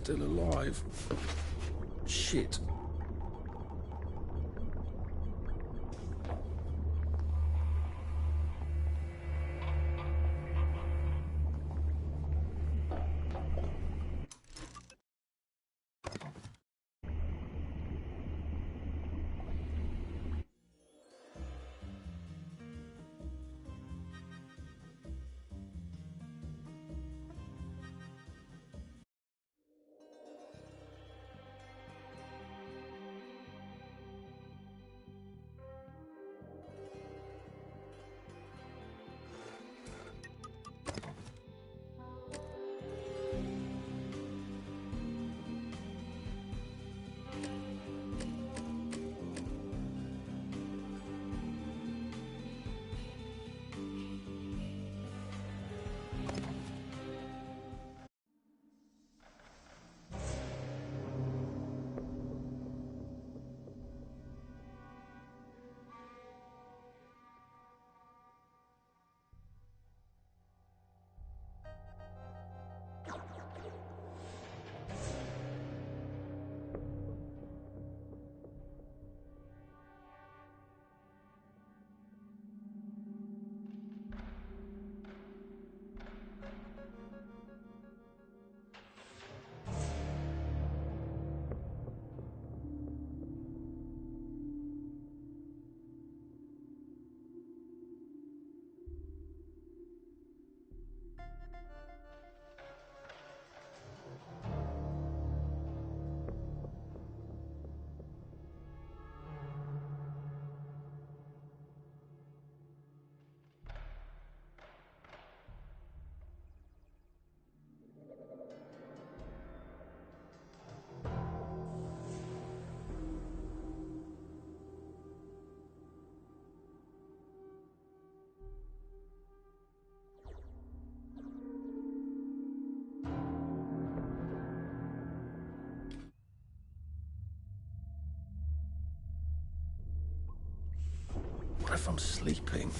still alive. Shit. What if I'm sleeping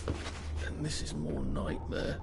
and this is more nightmare?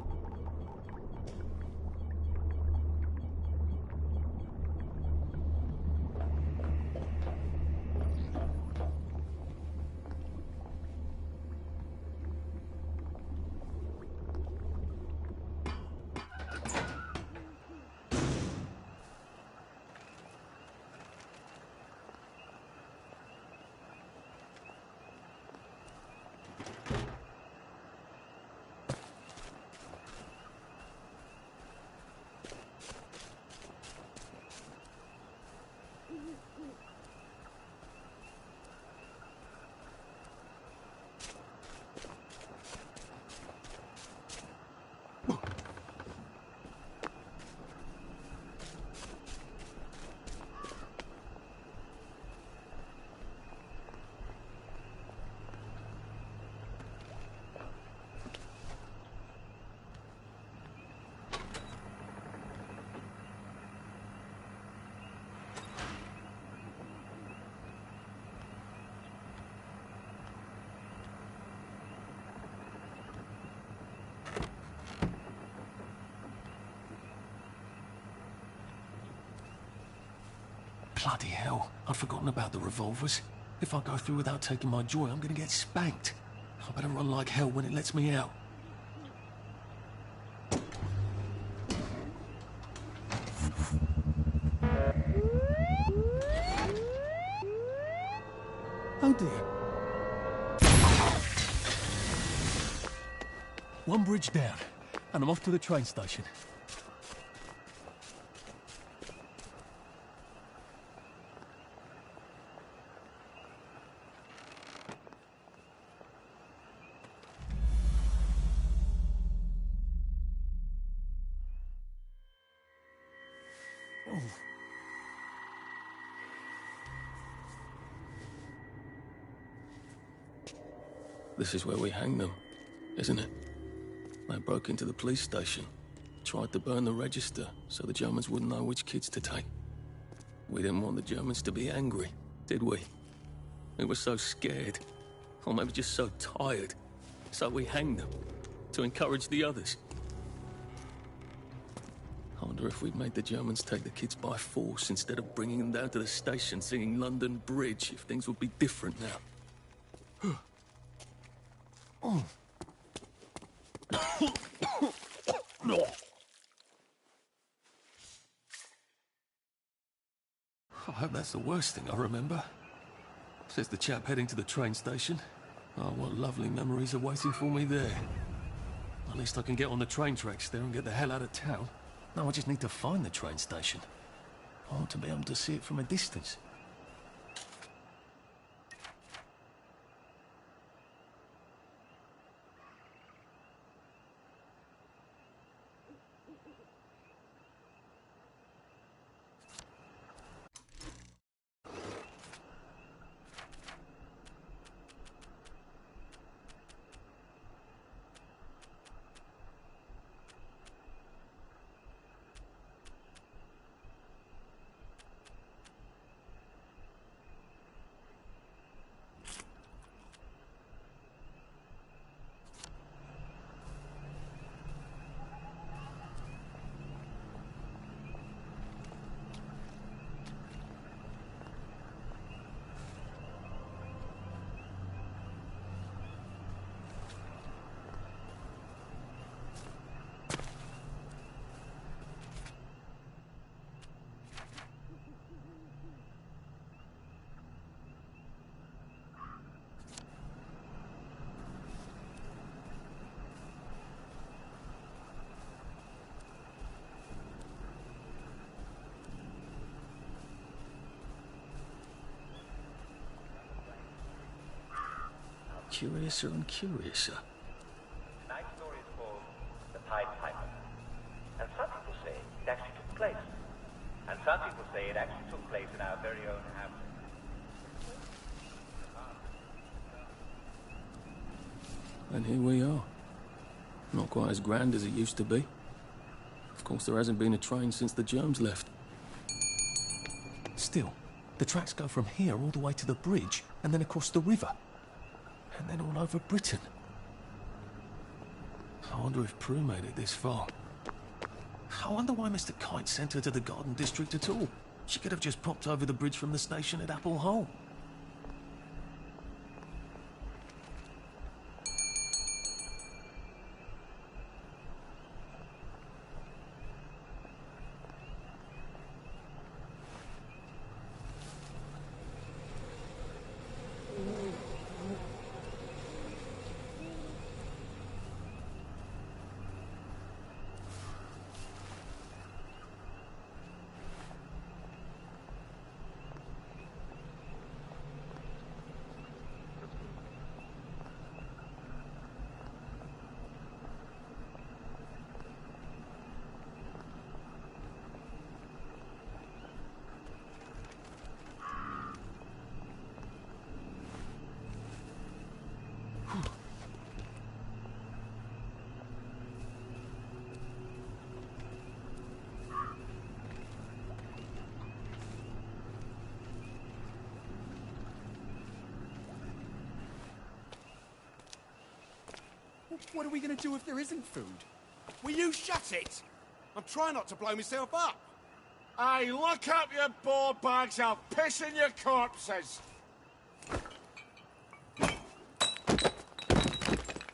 Bloody hell, I'd forgotten about the revolvers. If I go through without taking my joy, I'm gonna get spanked. I better run like hell when it lets me out. Oh dear. One bridge down, and I'm off to the train station. This is where we hang them, isn't it? They broke into the police station, tried to burn the register so the Germans wouldn't know which kids to take. We didn't want the Germans to be angry, did we? We were so scared, or maybe just so tired, so we hanged them to encourage the others. I wonder if we'd made the Germans take the kids by force instead of bringing them down to the station singing London Bridge, if things would be different now. Oh. I hope that's the worst thing I remember. Says the chap heading to the train station. Oh, what lovely memories are waiting for me there. At least I can get on the train tracks there and get the hell out of town. No, I just need to find the train station. I want to be able to see it from a distance. Curiouser and curiouser. Tonight's story is called The Pied Piper. And some people say it actually took place. And some people say it actually took place in our very own house. And here we are. Not quite as grand as it used to be. Of course, there hasn't been a train since the germs left. Still, the tracks go from here all the way to the bridge, and then across the river. And then all over Britain. I wonder if Prue made it this far. I wonder why Mr. Kite sent her to the Garden District at all. She could have just popped over the bridge from the station at Apple Hole. What are we going to do if there isn't food? Will you shut it? I'm trying not to blow myself up. Hey, look up your ball bags, I'll piss in your corpses.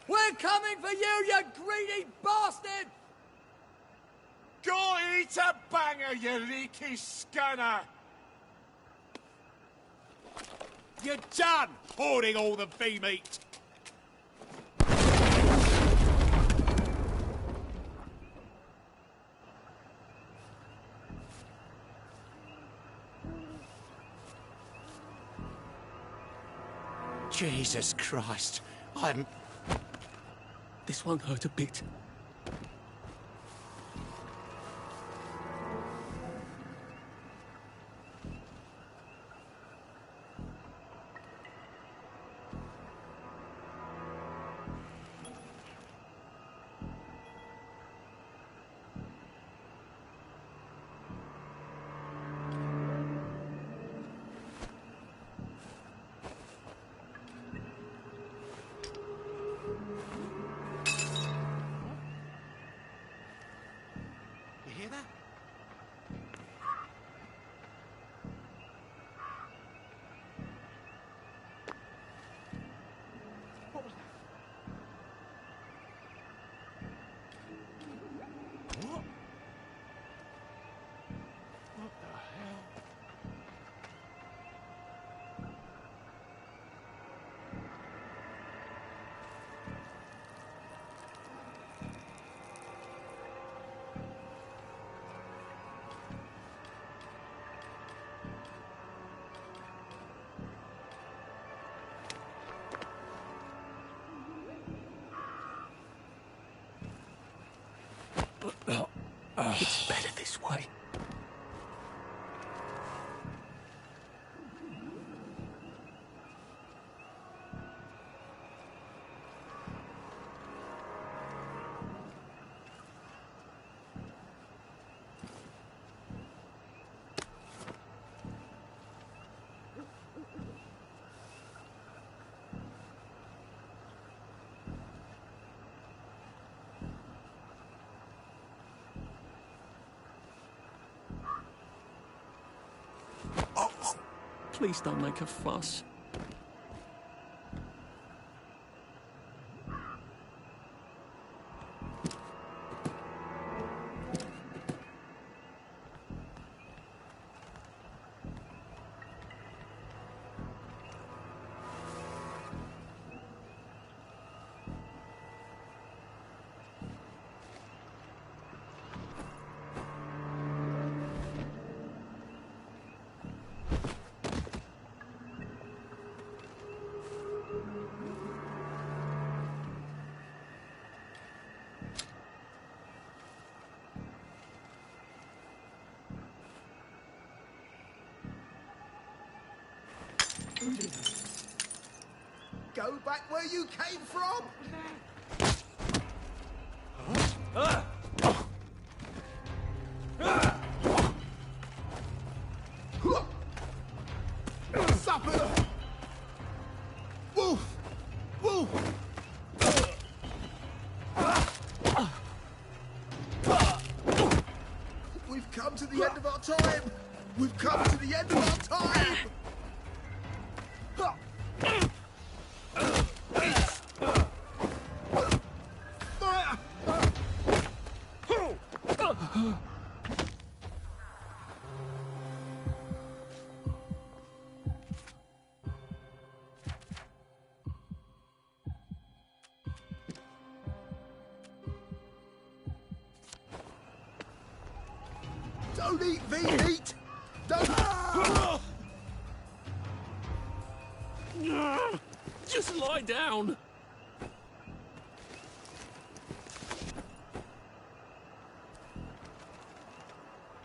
We're coming for you greedy bastard! Go eat a banger, you leaky scunner. You're done hoarding all the bee meat. Jesus Christ, This won't hurt a bit. hear that? What was that? What? What the hell? It's better this way. Please don't make a fuss. Go back where you came from! Supper! Wolf! Wolf! We've come to the end of our time! We've come to the end of our time! Don't eat V-meat! Don't... Just lie down.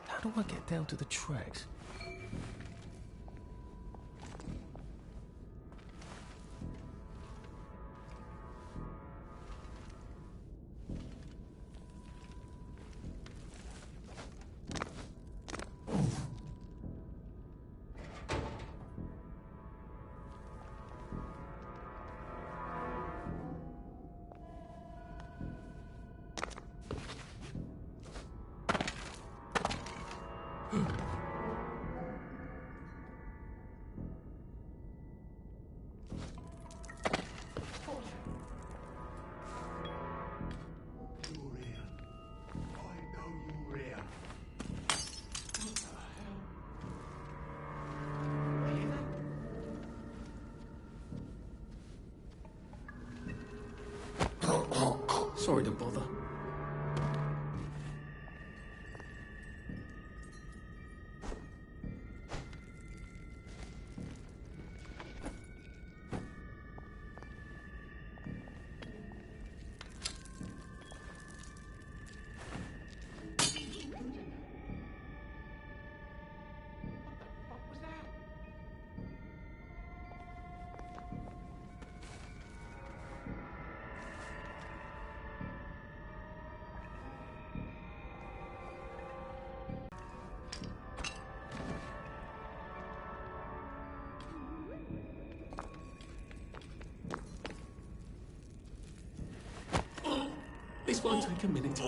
How do I get down to the tracks? Sorry to bother. This won't take a minute.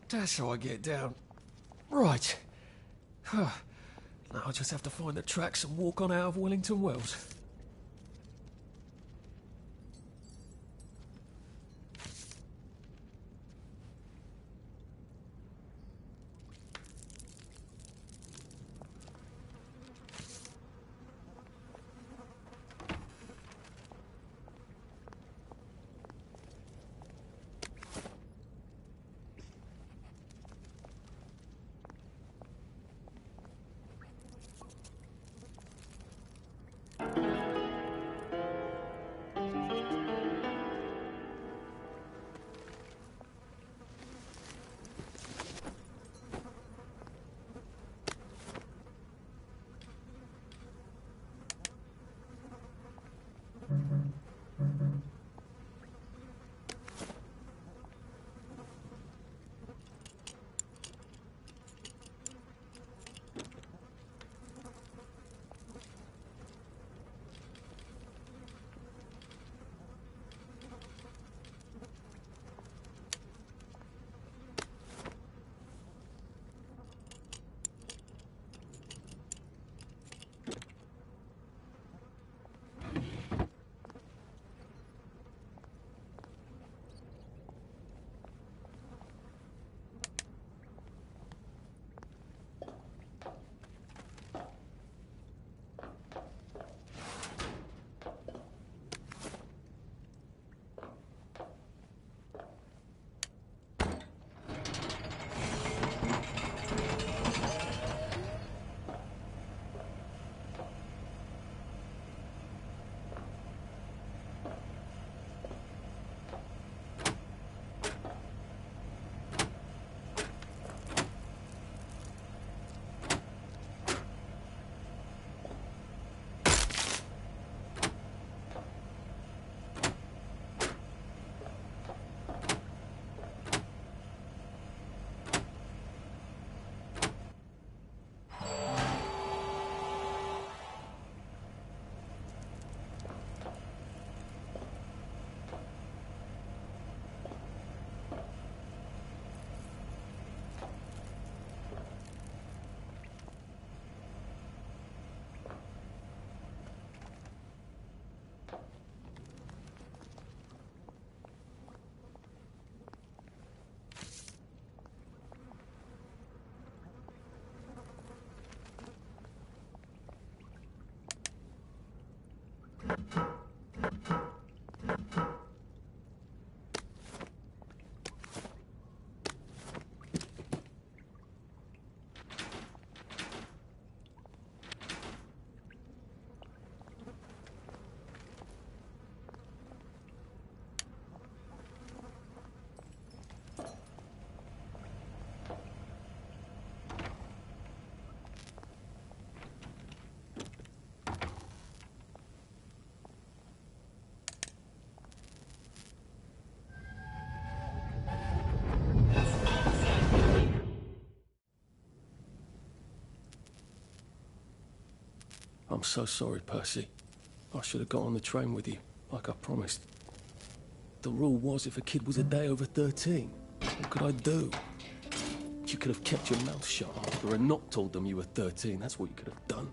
That's how I get down. Right. Now I just have to find the tracks and walk on out of Wellington Wells. I'm so sorry, Percy. I should have got on the train with you, like I promised. The rule was if a kid was a day over 13, what could I do? You could have kept your mouth shut after and not told them you were 13. That's what you could have done.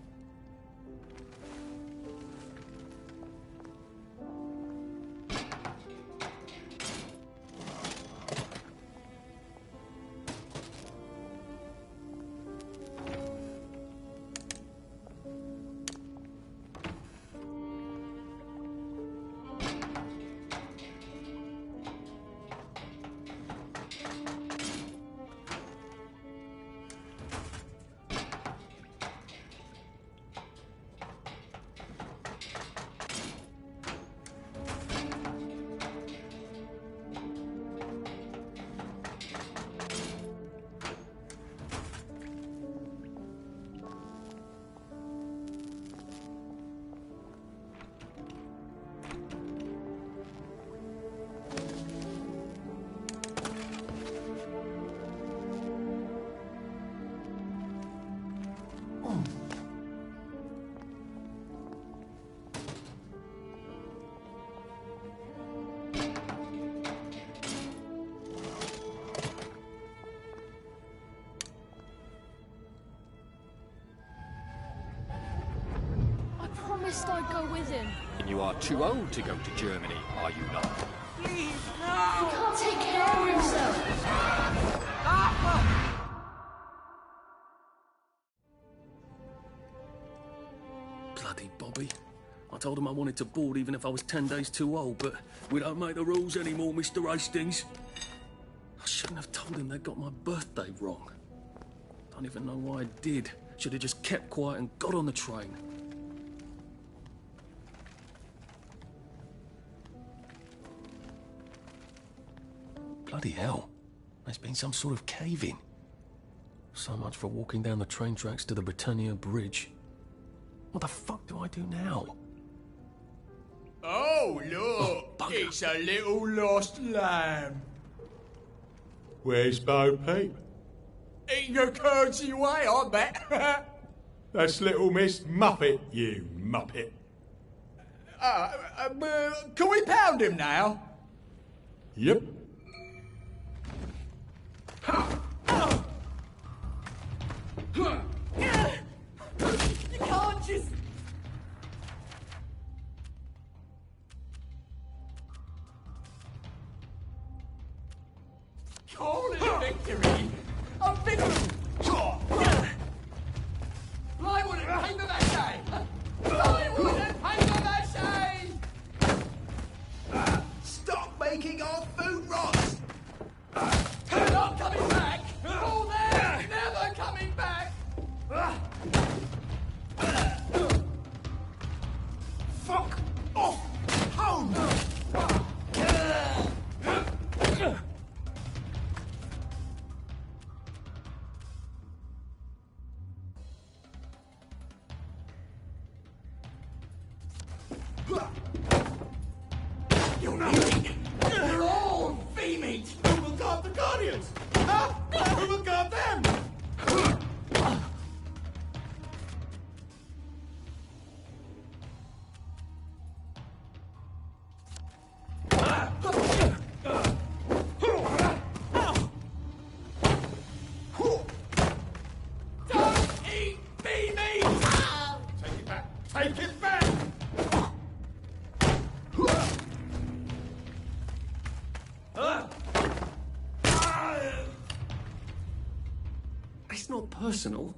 insist I go with him. And you are too old to go to Germany, are you not? He can't take care of himself. Bloody Bobby. I told him I wanted to board even if I was 10 days too old, but we don't make the rules anymore, Mr. Hastings. I shouldn't have told him they got my birthday wrong. Don't even know why I did. Should have just kept quiet and got on the train. Bloody hell. There's been some sort of cave-in. So much for walking down the train tracks to the Britannia Bridge. What the fuck do I do now? Oh, look! It's a little lost lamb. Where's Bo Peep? Eating a curdsy way, I bet. That's little Miss Muppet, you muppet. Can we pound him now? Yep. You can't just... Call it a victory! A victory! Plywood and paper mache! Plywood and paper mache! Stop making our food rot! They're not coming back! Oh, they're never coming back! Fuck off! Home! You're eating! You're all V-meat! Who will guard the Guardians? Huh? Who will guard them? Don't eat V-meat! Take it back! Take it back! It's not personal.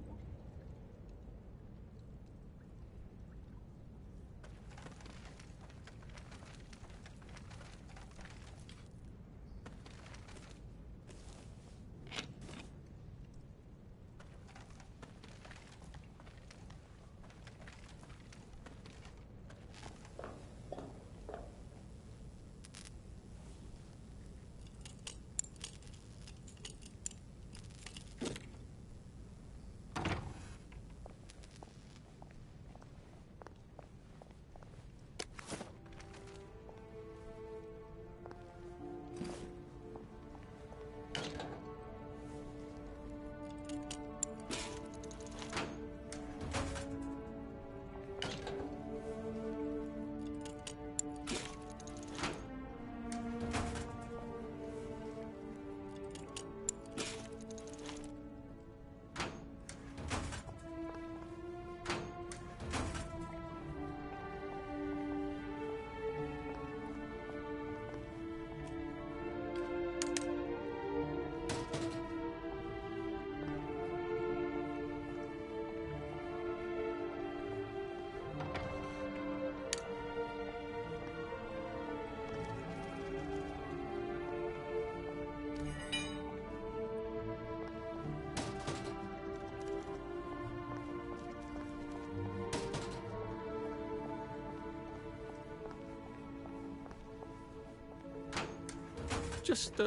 Just,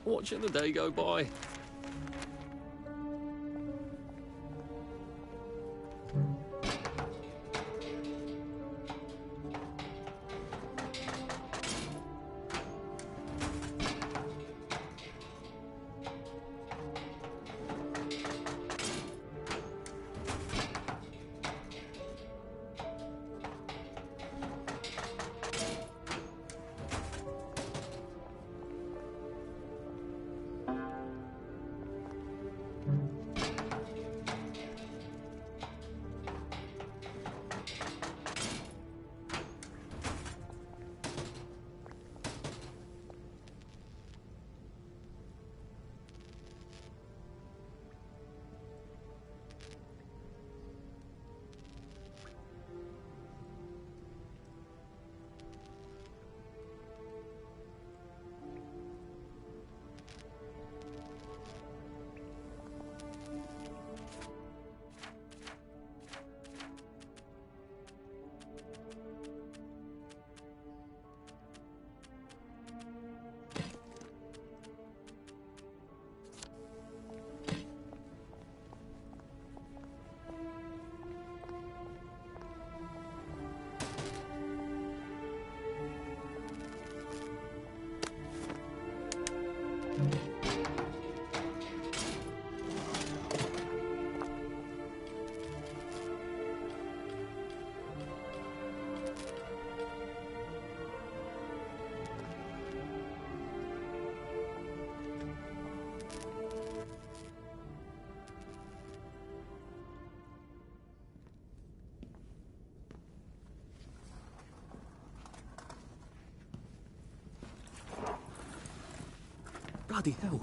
watching the day go by. Bloody hell.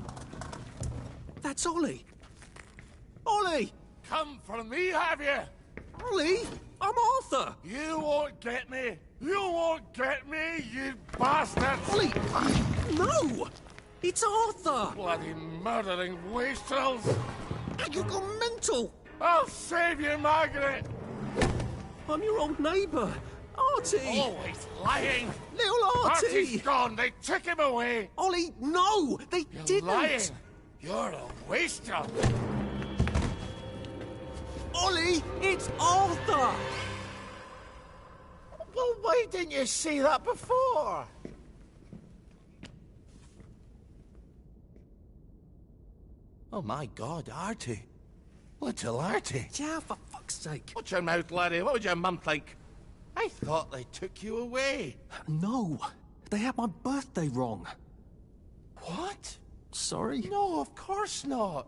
That's Ollie. Ollie! Come for me, have you? Ollie! I'm Arthur! You won't get me! You won't get me, you bastard! Ollie! No! It's Arthur! Bloody murdering wastrels! You gone mental! I'll save you, Margaret! I'm your old neighbour, Artie! Always lying! Little Artie! Artie's gone! They took him away! Ollie, no! They You're didn't! lying! You're a wastrel! Ollie, it's Arthur! Well, why didn't you see that before? Oh, my God, Artie. Little Artie. Yeah, for fuck's sake. Watch your mouth, laddie. What would your mum think? I thought they took you away. No, they had my birthday wrong. What? Sorry? No, of course not.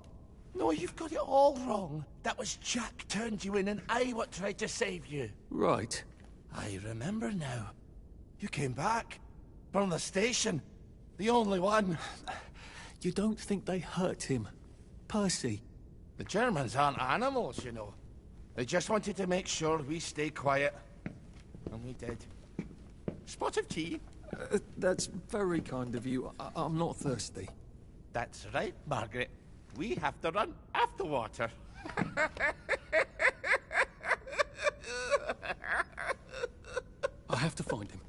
No, you've got it all wrong. That was Jack turned you in and I what tried to save you. Right. I remember now. You came back. From the station. The only one. You don't think they hurt him? Percy? The Germans aren't animals, you know. They just wanted to make sure we stay quiet. And we did. Spot of tea? That's very kind of you. I'm not thirsty. That's right, Margaret. We have to run after water. I have to find him.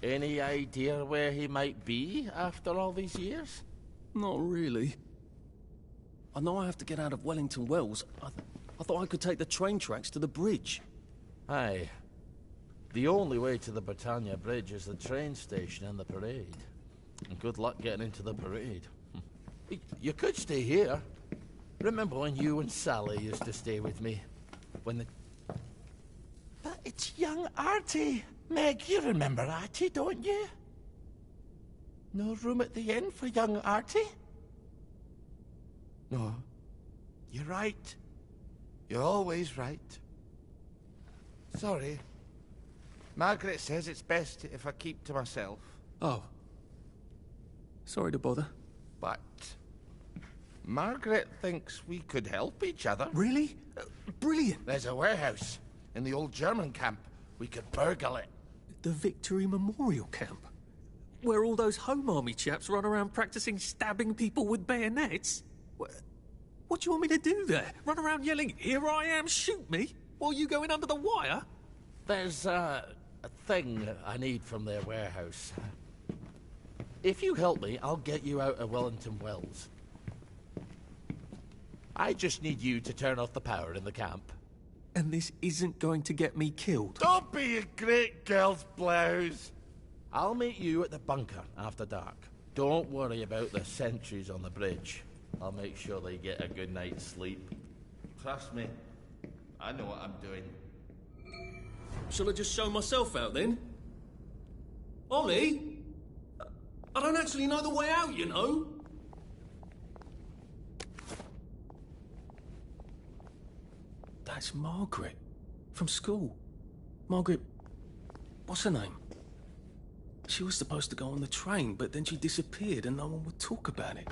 Any idea where he might be after all these years? Not really. I know I have to get out of Wellington Wells. I thought I could take the train tracks to the bridge. Aye. The only way to the Britannia Bridge is the train station and the parade. And good luck getting into the parade. You could stay here. Remember when you and Sally used to stay with me? When the... But it's young Artie. Meg, you remember Artie, don't you? No room at the inn for young Artie? No. You're right. You're always right. Sorry. Margaret says it's best if I keep to myself. Oh. Sorry to bother. But... Margaret thinks we could help each other. Really? Brilliant. There's a warehouse in the old German camp. We could burgle it. The Victory Memorial Camp? Where all those Home Army chaps run around practicing stabbing people with bayonets? What do you want me to do there? Run around yelling, "Here I am, shoot me," while you go in under the wire? There's a thing I need from their warehouse. If you help me, I'll get you out of Wellington Wells. I just need you to turn off the power in the camp. And this isn't going to get me killed? Don't be a great girl's blouse. I'll meet you at the bunker after dark. Don't worry about the sentries on the bridge. I'll make sure they get a good night's sleep. Trust me, I know what I'm doing. Shall I just show myself out then? Ollie? I don't actually know the way out, you know. That's Margaret. From school. Margaret... what's her name? She was supposed to go on the train, but then she disappeared and no one would talk about it.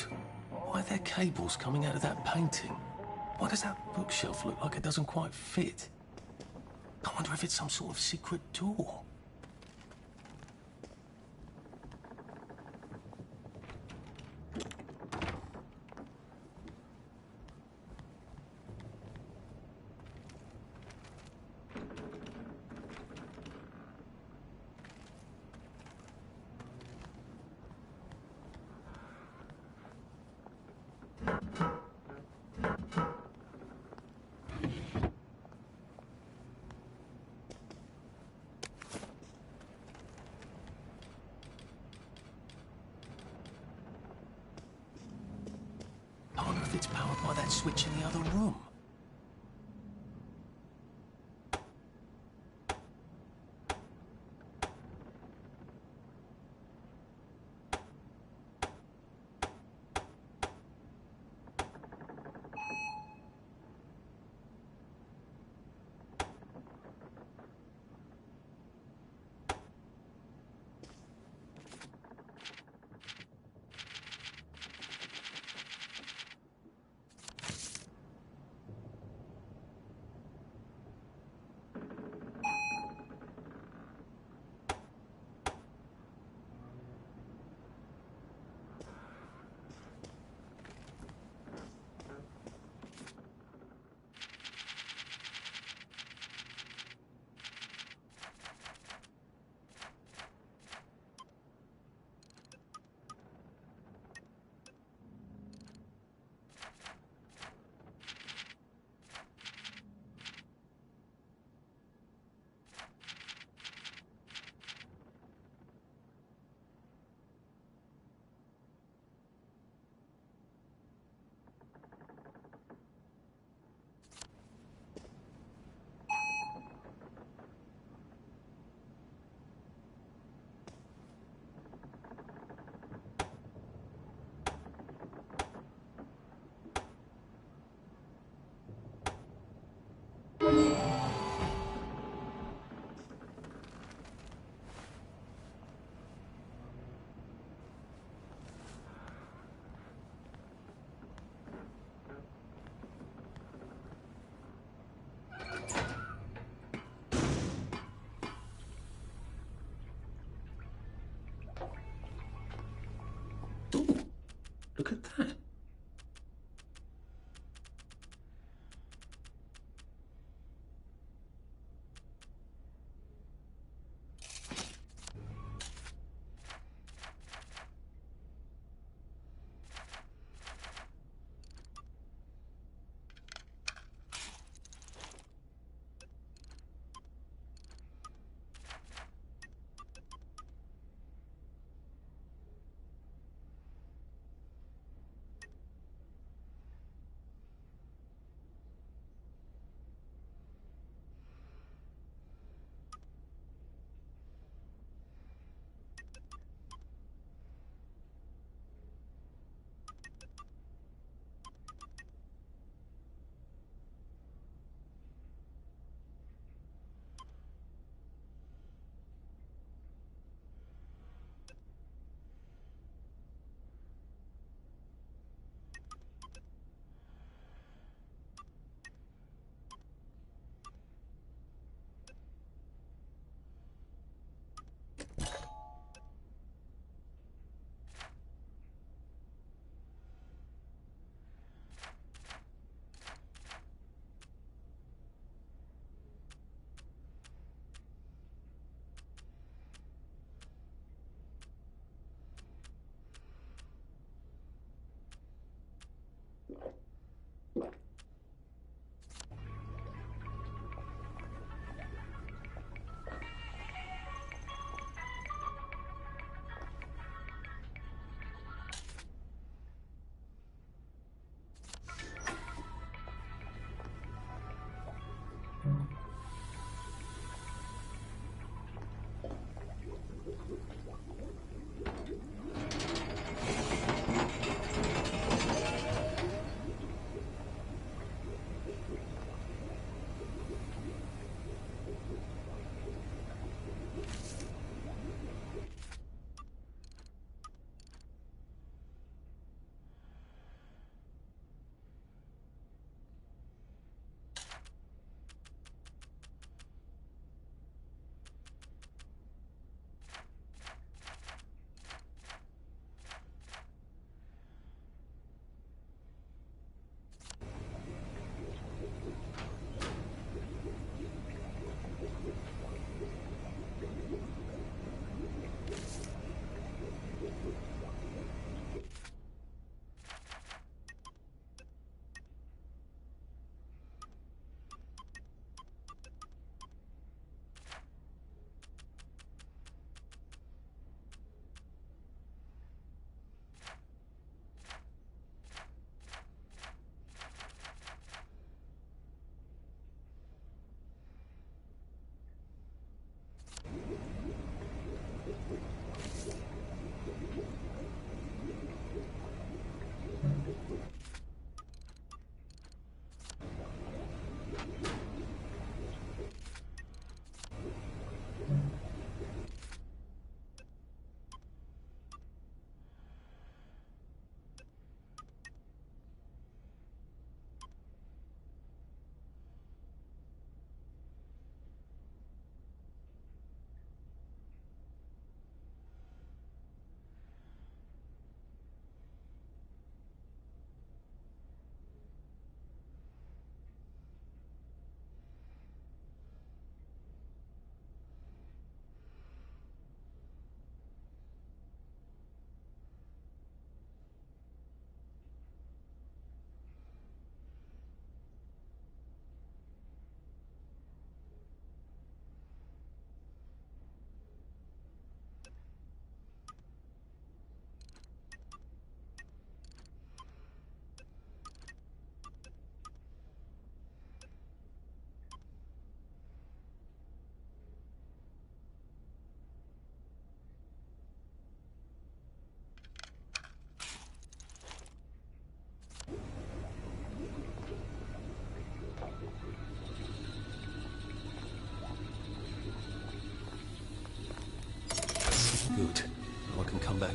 odd. Why are there cables coming out of that painting? Why does that bookshelf look like it doesn't quite fit? I wonder if it's some sort of secret door. I wonder if it's powered by that switch in the other room.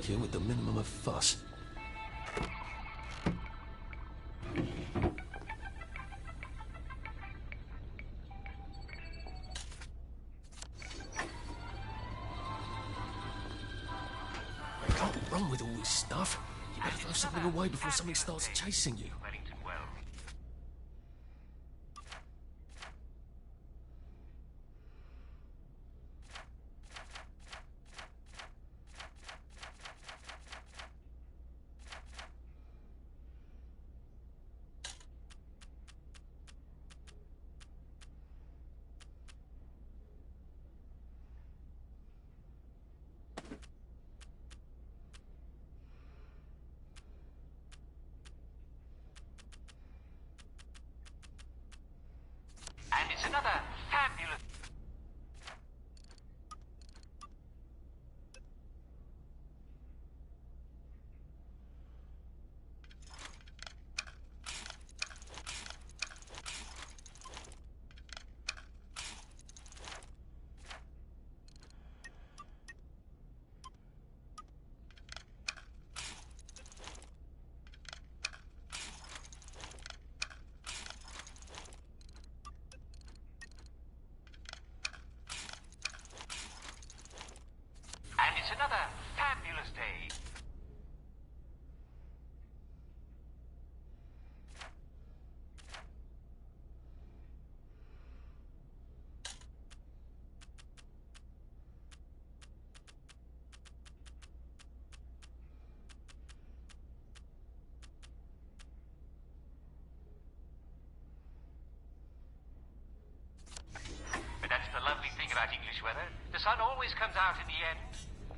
take you with the minimum of fuss. You can't run with all this stuff. You better throw something away before something starts chasing you. And it's another fabulous... And it's another fabulous day. But that's the lovely thing about English weather. The sun always comes out in the end.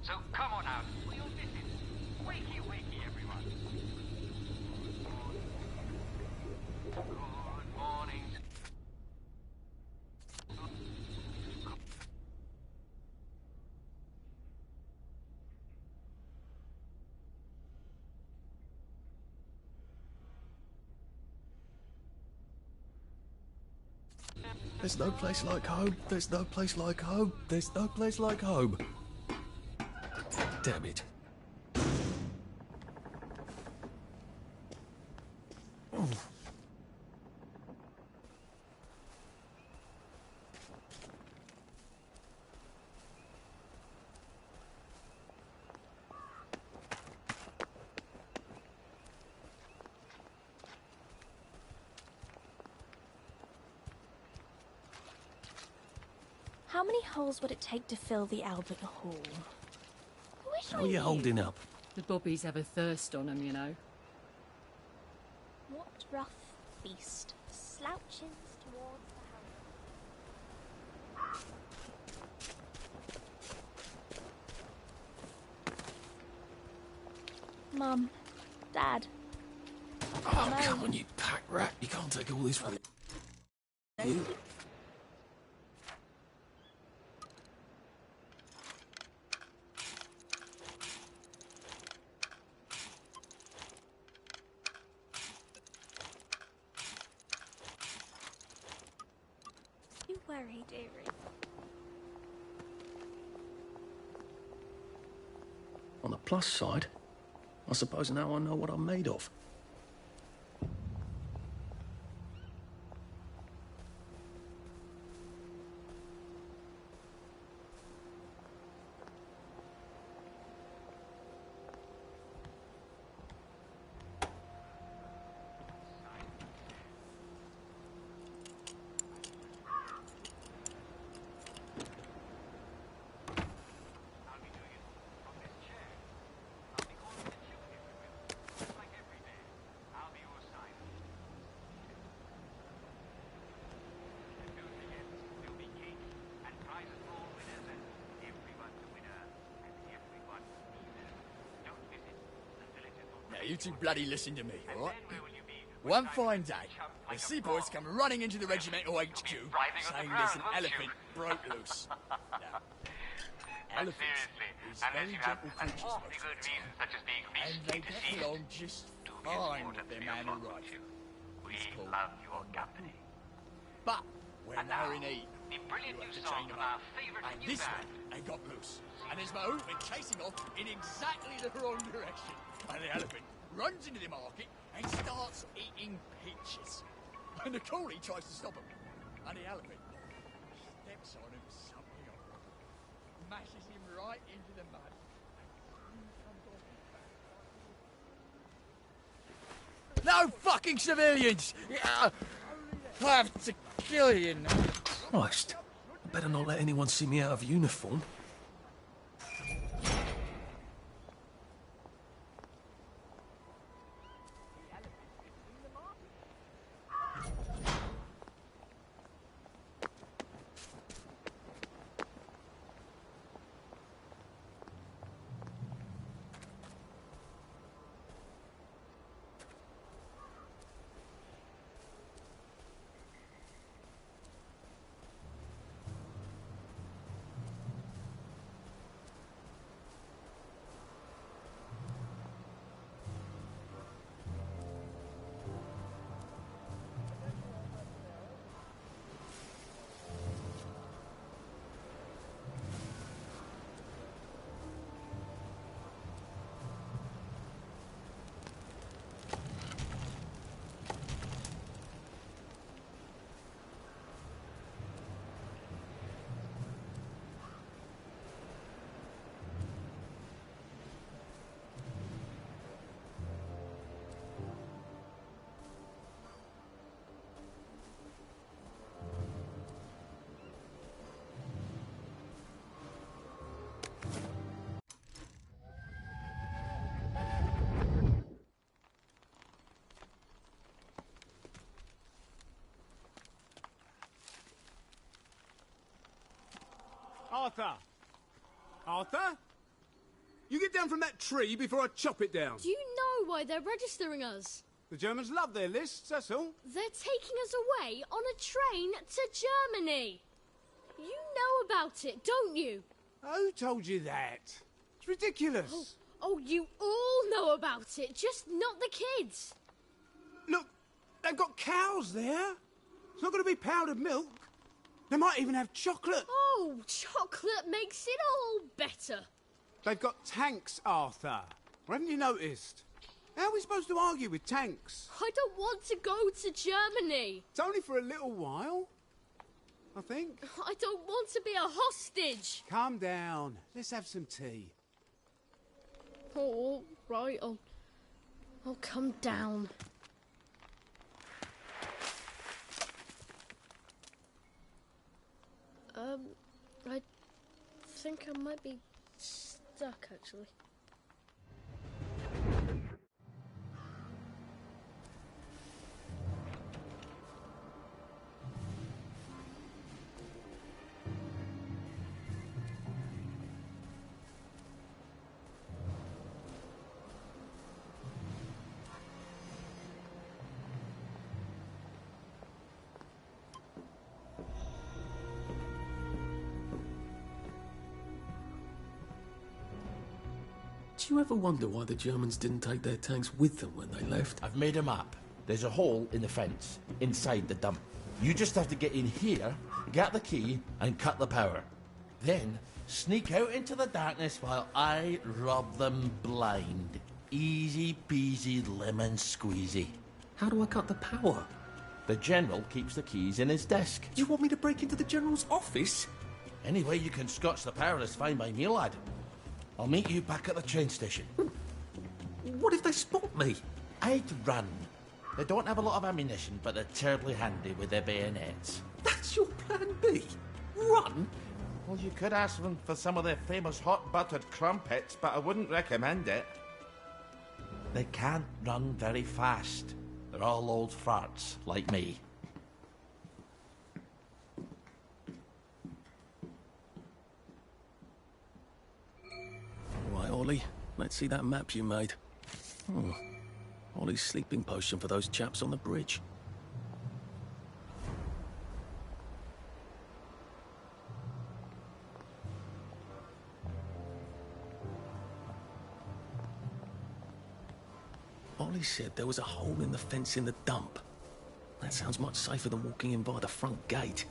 So come on out for your visit. Wakey, wakey, everyone. Good morning. There's no place like home. There's no place like home. There's no place like home. Damn it. Oh. How many holes would it take to fill the Albert Hall? How are you holding up? The bobbies have a thirst on them, you know. What rough beast slouches towards the house? Mum, Dad. Oh, come on, you pack rat. You can't take all this with you. You worry, dearie. On the plus side, I suppose now I know what I'm made of. Now, you two bloody listen to me, all right? One fine day, the Seaboys come running into the regimental HQ, saying there's an elephant broke loose. Now, elephants is very gentle creatures, most of the time, and they get along just fine with their man who rides them. We love your company. But when they're in heat, The brilliant new song from our favourite And new this band. one, they got loose. And as Mahout went chasing off in exactly the wrong direction. And the elephant runs into the market and starts eating peaches. And the coolie tries to stop him. And the elephant steps on him something up, mashes him right into the mud. No fucking civilians! I have to kill you now. Christ. Better not let anyone see me out of uniform. Arthur! Arthur? You get down from that tree before I chop it down. Do you know why they're registering us? The Germans love their lists, that's all. They're taking us away on a train to Germany. You know about it, don't you? Who told you that? It's ridiculous. Oh, you all know about it, just not the kids. Look, they've got cows there. It's not going to be powdered milk. They might even have chocolate. Oh, chocolate makes it all better. They've got tanks, Arthur. Haven't you noticed? How are we supposed to argue with tanks? I don't want to go to Germany. It's only for a little while, I think. I don't want to be a hostage. Calm down. Let's have some tea. Oh, right. I'll come down. I think I might be stuck, actually. Do you ever wonder why the Germans didn't take their tanks with them when they left? I've made a map. There's a hole in the fence, inside the dump. You just have to get in here, get the key, and cut the power. Then, sneak out into the darkness while I rob them blind. Easy peasy lemon squeezy. How do I cut the power? The General keeps the keys in his desk. You want me to break into the General's office? Any way you can scotch the power is fine by me, lad. I'll meet you back at the train station. What if they spot me? I'd run. They don't have a lot of ammunition, but they're terribly handy with their bayonets. That's your plan B? Run? Well, you could ask them for some of their famous hot buttered crumpets, but I wouldn't recommend it. They can't run very fast. They're all old farts, like me. Right, Ollie, let's see that map you made. Ollie's sleeping potion for those chaps on the bridge. Ollie said there was a hole in the fence in the dump. That sounds much safer than walking in by the front gate.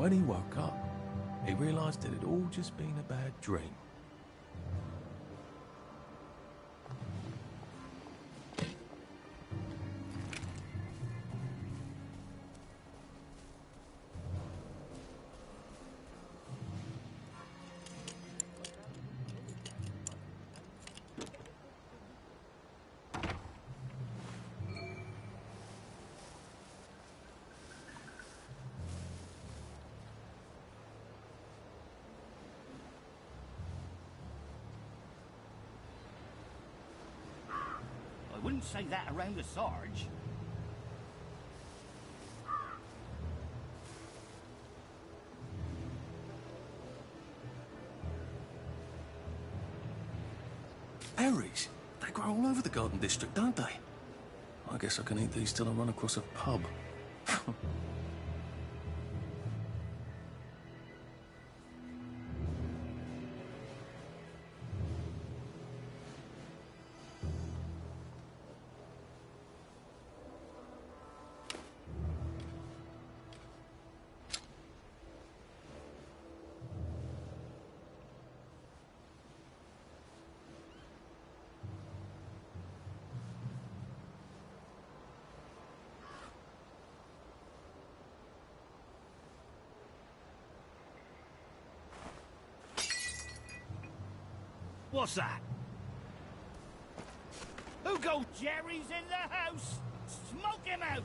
when he woke up, he realised it had all just been a bad dream. I wouldn't say that around the Sarge. Berries? They grow all over the Garden District, don't they? I guess I can eat these till I run across a pub. What's that? Who go? Jerry's in the house! Smoke him out!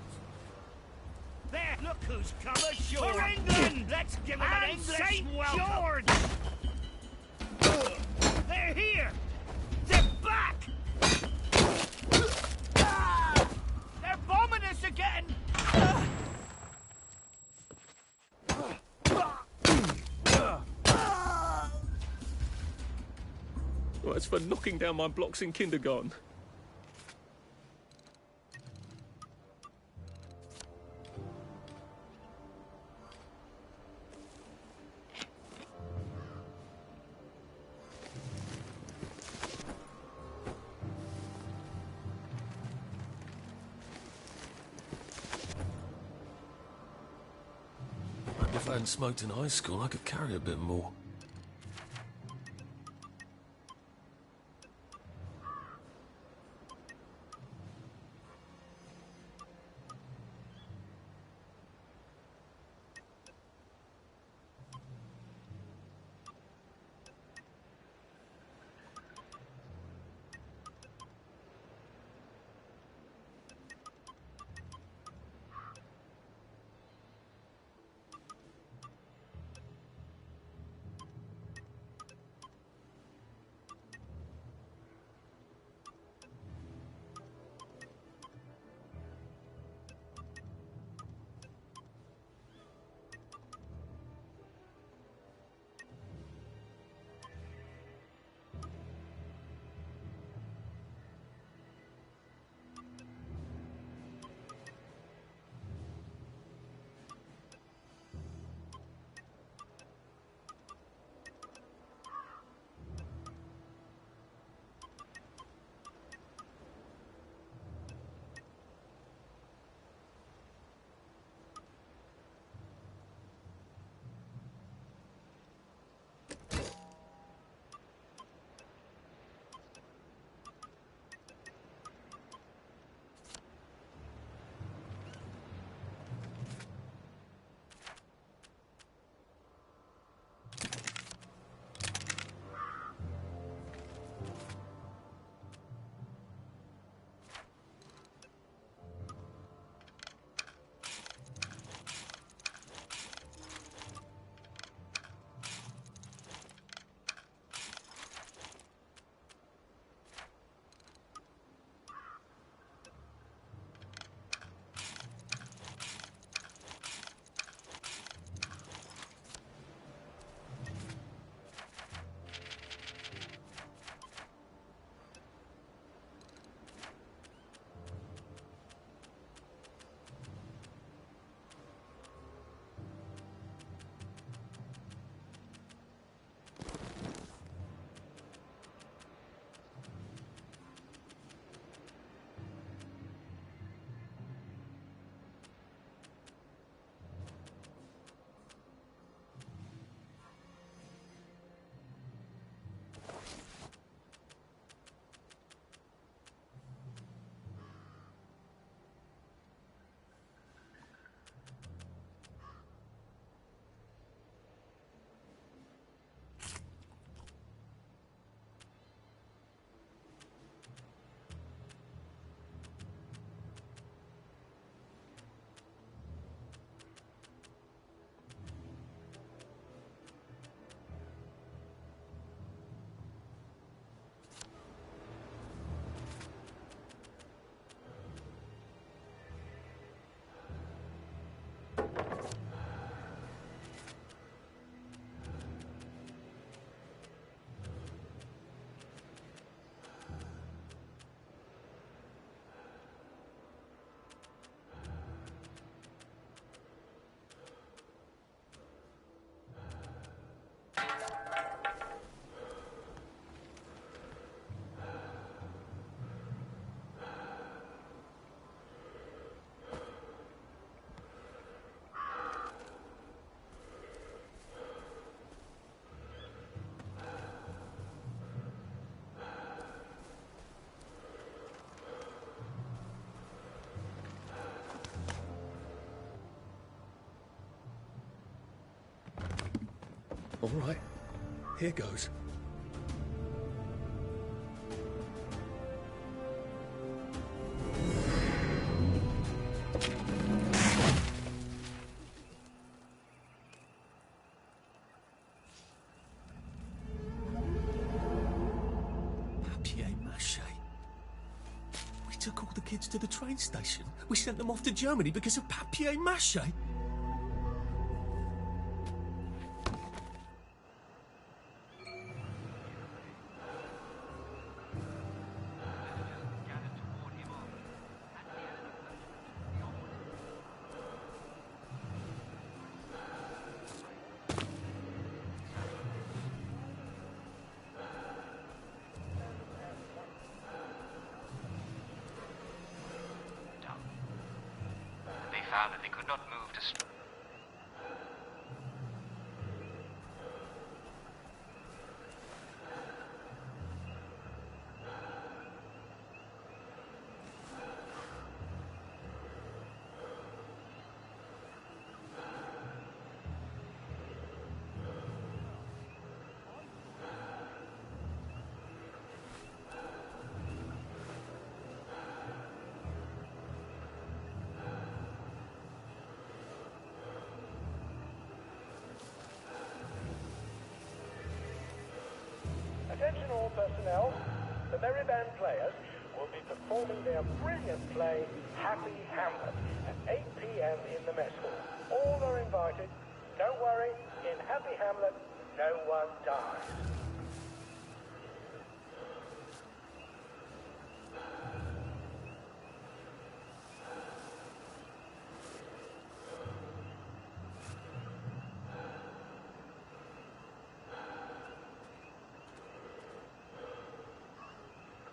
There, look who's come ashore! For England! Let's give him an English St. welcome! George! They're here! They're back! They're bombing us again! Well, it's for knocking down my blocks in kindergarten. Maybe if I hadn't smoked in high school, I could carry a bit more. All right, here goes. Papier-mâché. We took all the kids to the train station. We sent them off to Germany because of papier-mâché. They found that they could not move to... Attention all personnel. The Merry Band players will be performing their brilliant play, Happy Hamlet, at 8 p.m. in the mess hall. All are invited. Don't worry, in Happy Hamlet, no one dies.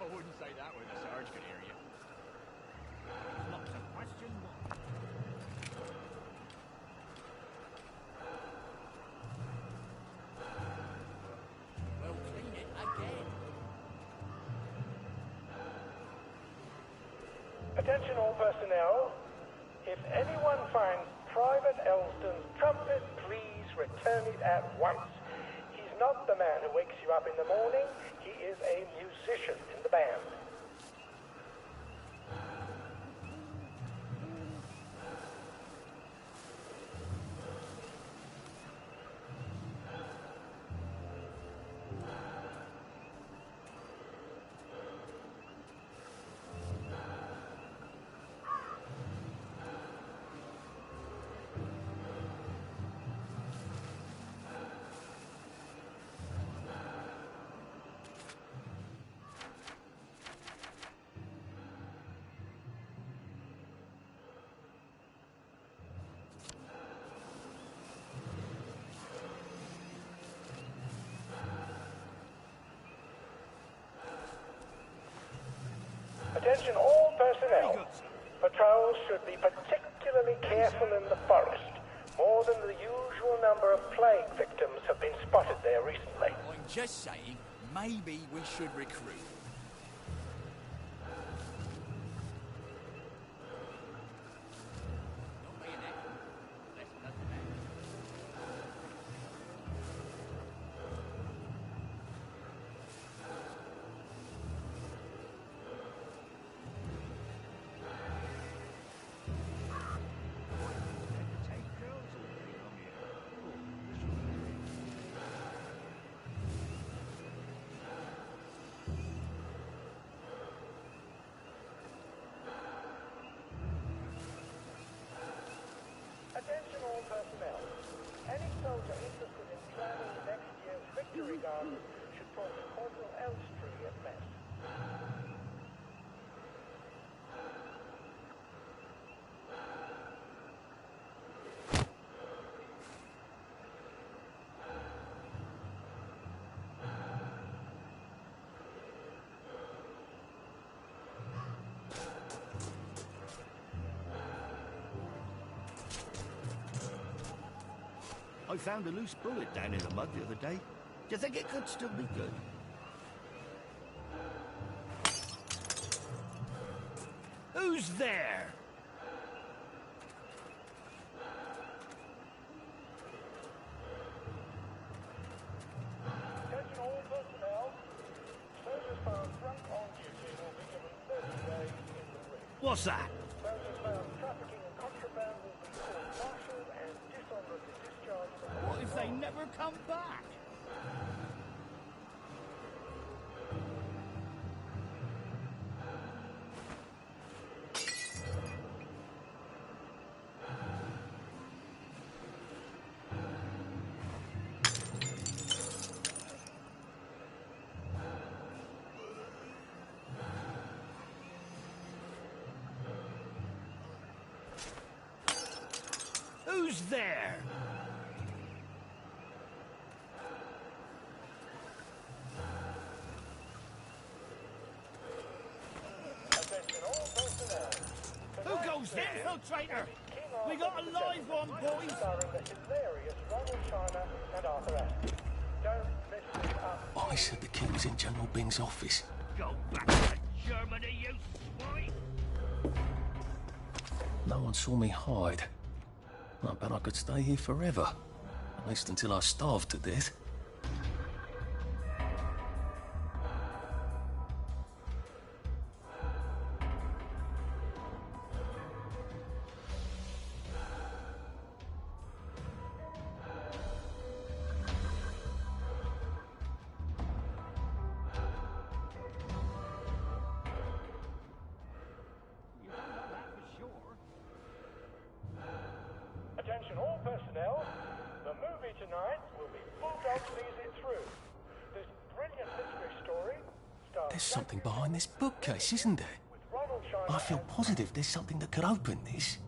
I wouldn't say that way the Sarge could hear you. Lots of question marks. We'll clean it again. Attention all personnel. If anyone finds Private Elston's trumpet, please return it at once. He's not the man who wakes you up in the morning. He is a musician in the band. Attention all personnel. Patrols should be particularly careful in the forest. More than the usual number of plague victims have been spotted there recently. I'm just saying, maybe we should recruit. Attention all personnel. Any soldier interested in planning next year's victory garden should talk to Corporal Elstree at mess. I found a loose bullet down in the mud the other day. Do you think it could still be good? Who's there? What's that? What if they never come back? Who's there? Who goes there? Infiltrator! We got a live one, boys! I said the key was in General Bing's office. Go back to Germany, you swine! No one saw me hide. I bet I could stay here forever. At least until I starved to death. Attention all personnel, the movie tonight will be Bulldog Sees It Through. This brilliant mystery story stars... There's something behind this bookcase, isn't there? I feel positive there's something that could open this.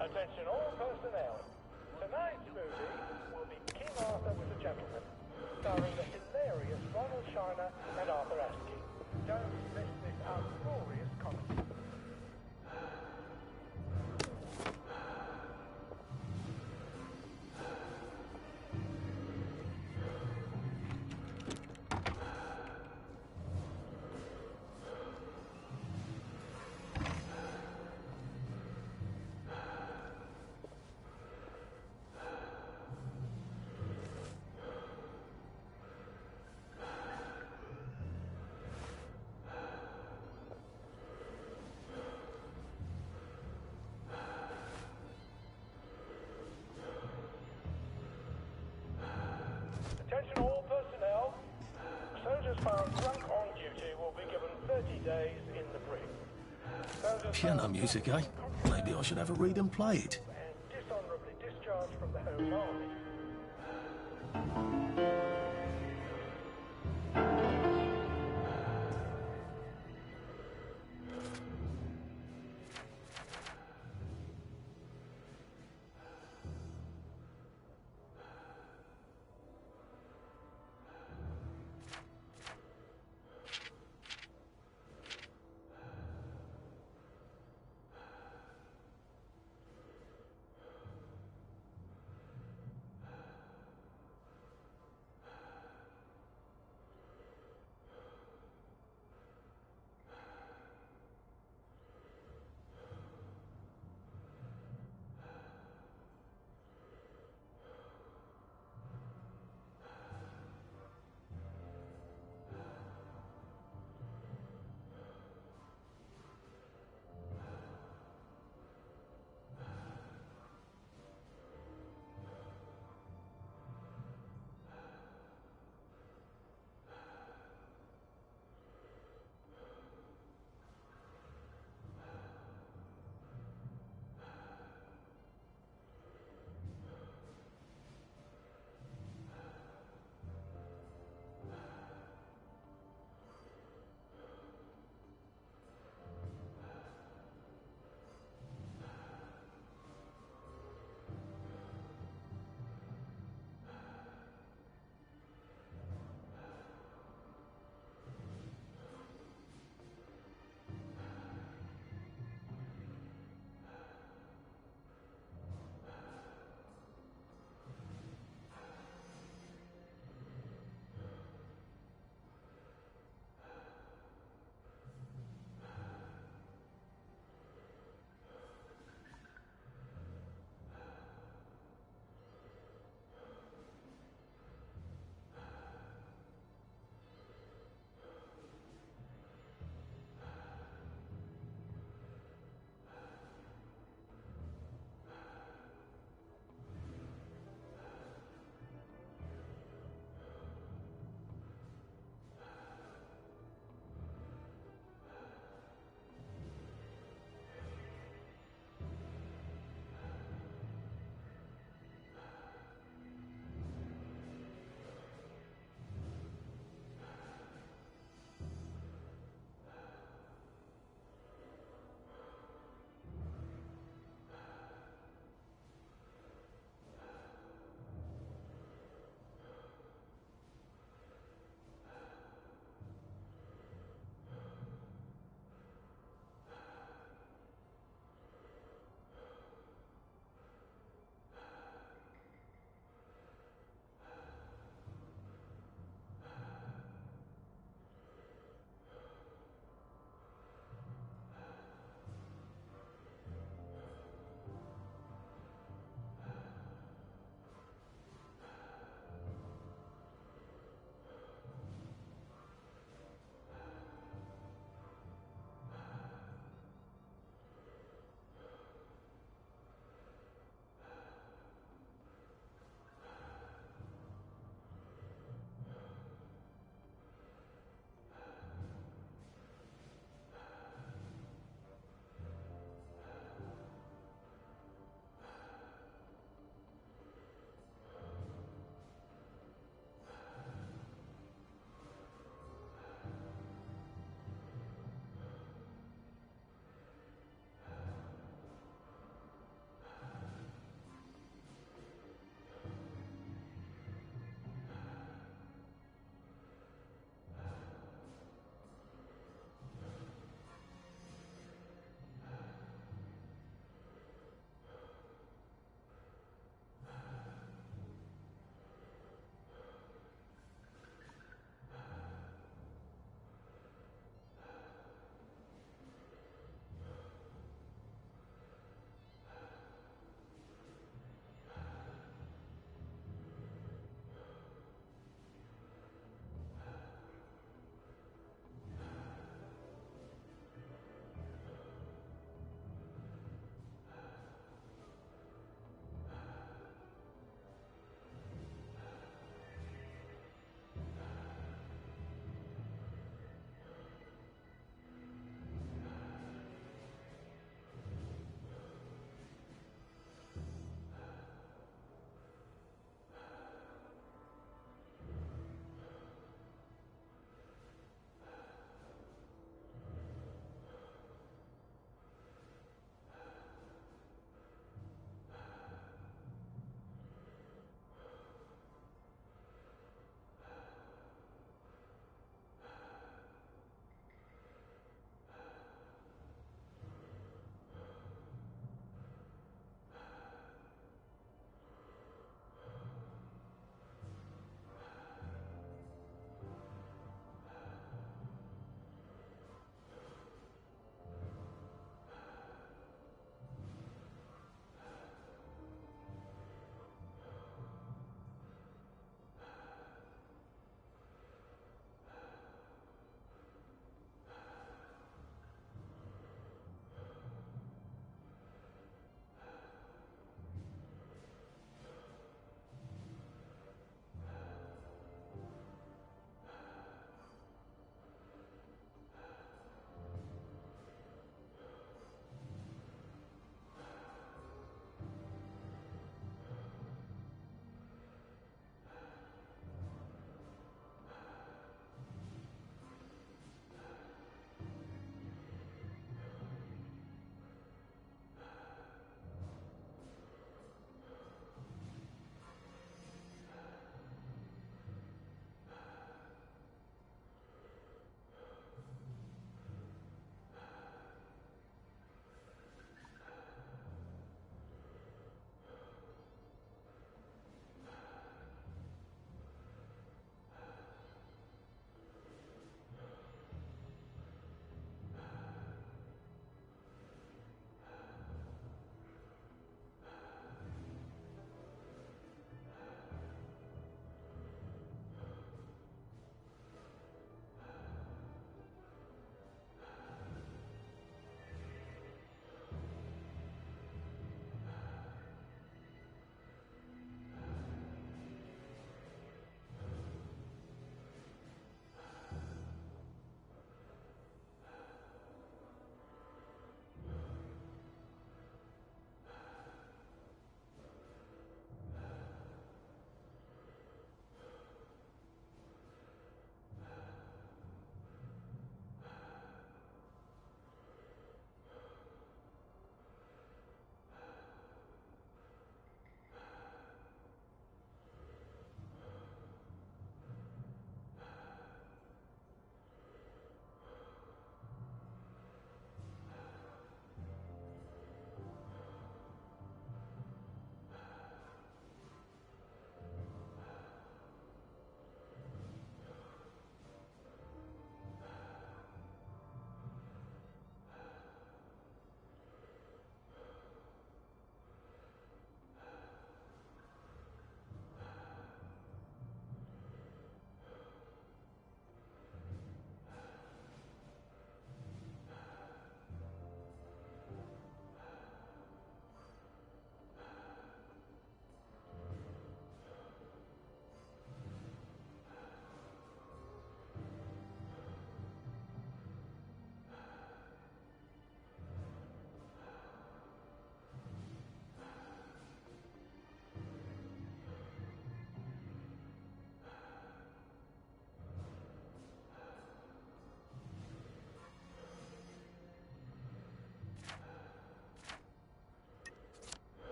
Attention all personnel. Tonight's movie will be King Arthur was a Gentleman, starring the hilarious Ronald Shiner and Arthur Askey. Don't miss this uproarious comedy. Attention all personnel. Soldiers found drunk on duty will be given 30 days in the brig. Piano music, eh? Maybe I should have a read and play it. And dishonorably discharged from the Home Army.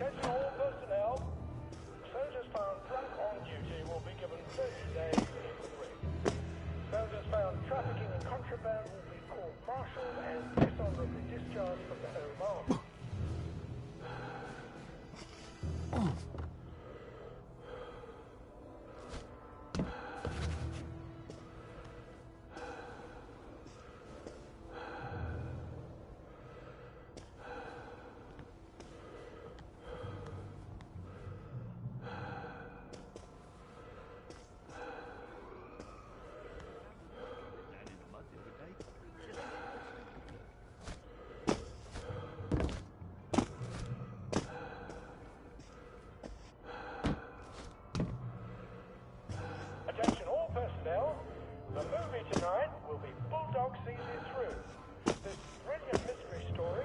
Attention all personnel. Soldiers found drunk on duty will be given 30 days in the brig. Soldiers found trafficking in contraband will be court-martialed and dishonorably discharged from the Home Army. Attention all personnel. The movie tonight will be Bulldog Sees It Through. This brilliant mystery story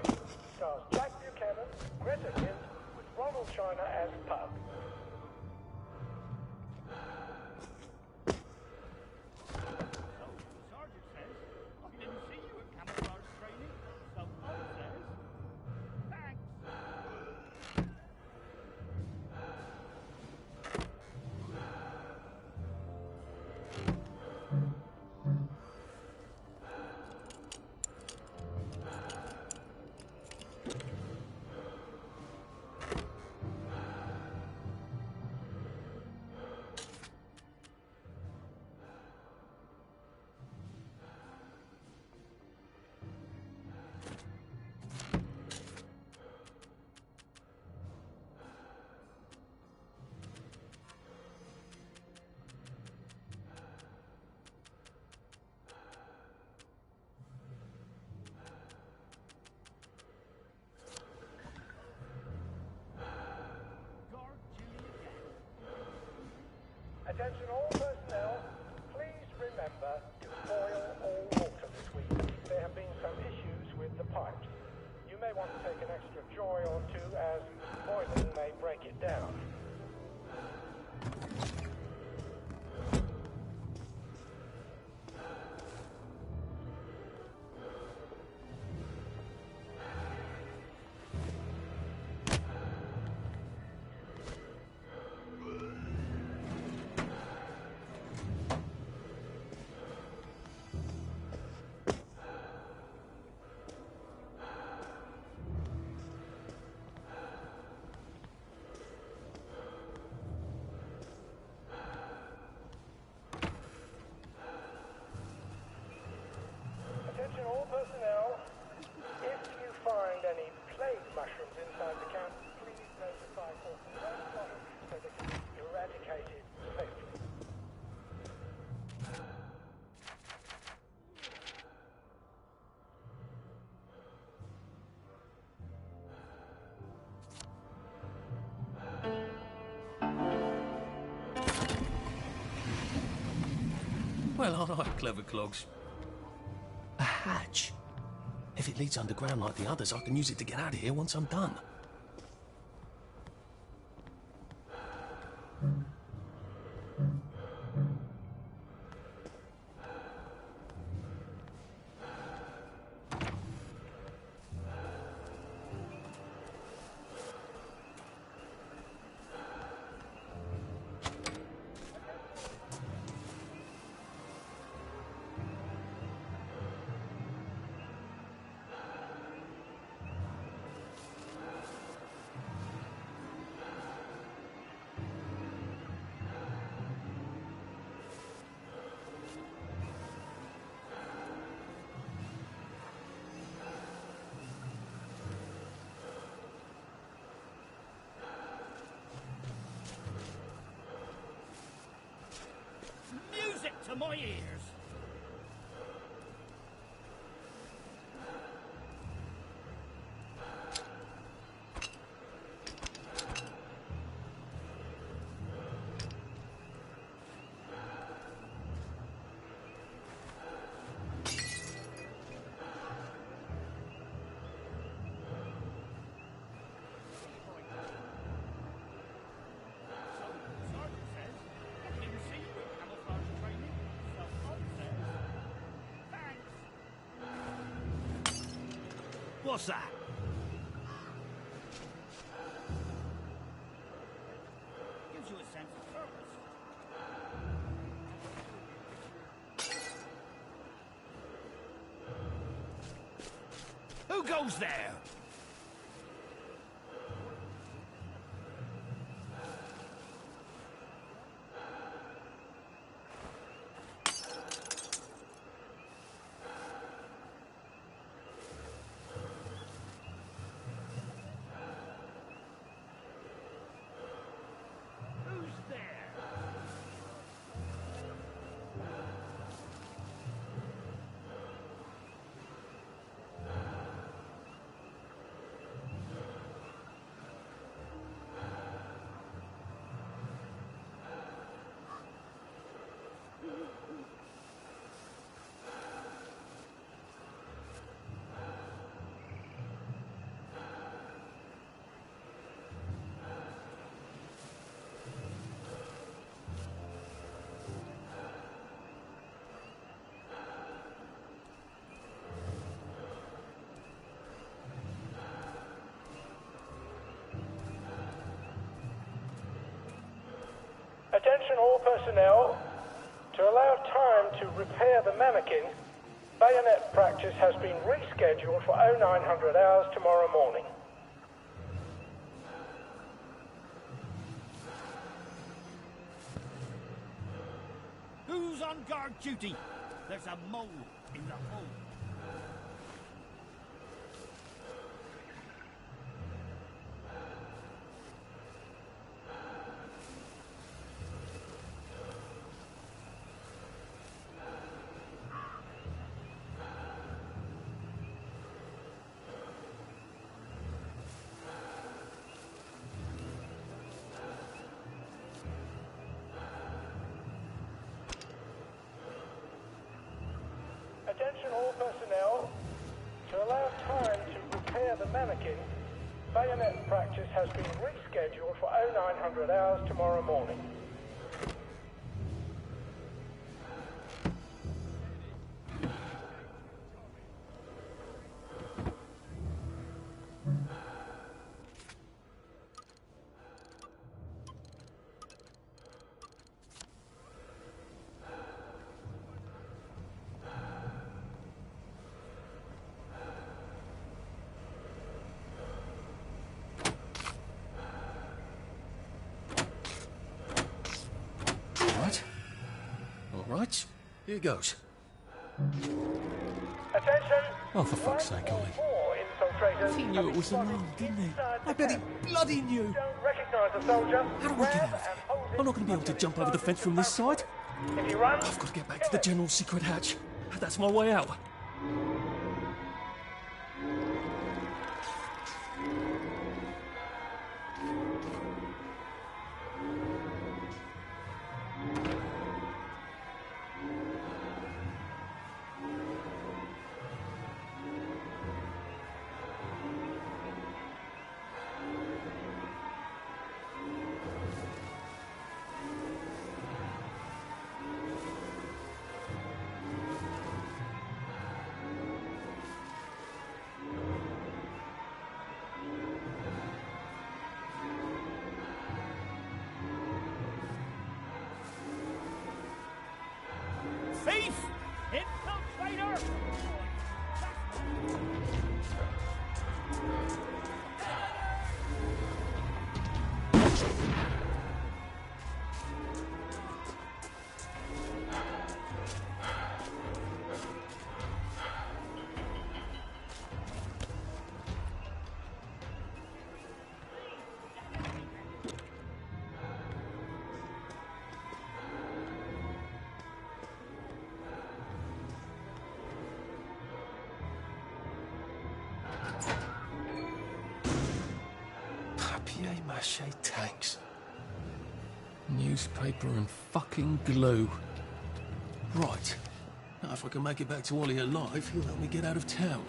stars Jack Buchanan, Greta Kent, with Ronald China as Pug. Sergeant says, I didn't see you at camouflage training, so Bob says, thanks. Attention all personnel, please remember to boil all water this week. There have been some issues with the pipes. You may want to take an extra joy or two as boiling may break it down. Attention all personnel, if you find any plague mushrooms inside the camp, please notify Forces so they can be eradicated safely. Well, all right, clever clogs. A hatch. If it leads underground like the others, I can use it to get out of here once I'm done. Music to my ears. What's that? goes there? Attention all personnel. To allow time to repair the mannequin, bayonet practice has been rescheduled for 0900 hours tomorrow morning. Who's on guard duty? There's a mole in the hole. Attention all personnel. To allow time to repair the mannequin, bayonet practice has been rescheduled for 0900 hours tomorrow morning. All right, here goes. Attention! Oh, for fuck's sake, Ollie. Infiltrators He knew it was a lie, didn't he? I bet he bloody knew. Don't recognise the soldier. How do we get out of here? I'm not going to be able to jump over the fence from this side. If he runs, I've got to get back to the general secret hatch. That's my way out. Thief! Infiltrator! Papier-mâché tanks. Newspaper and fucking glue. Right. Now, if I can make it back to Ollie alive, he'll help me get out of town.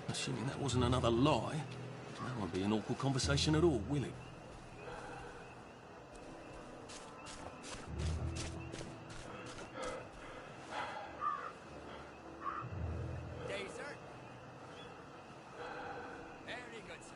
Assuming that wasn't another lie, that won't be an awkward conversation at all, will it? Very good, sir.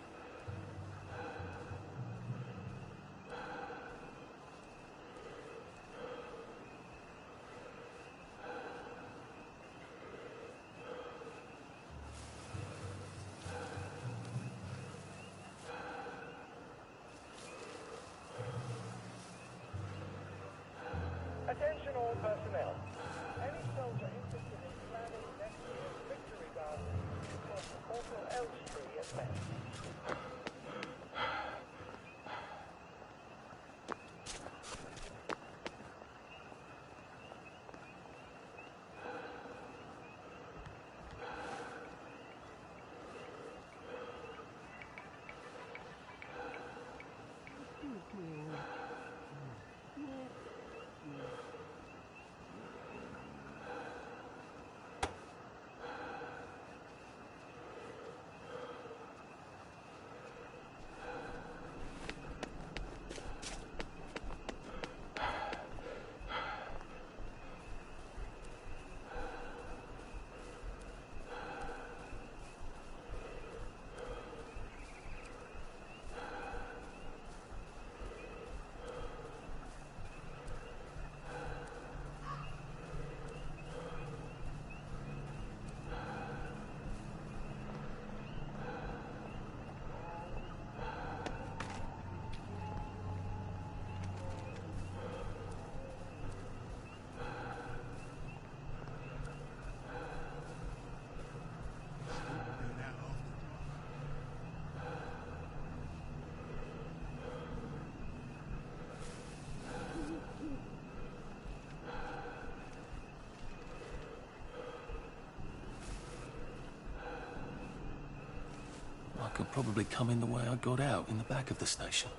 I could probably come in the way I got out, in the back of the station.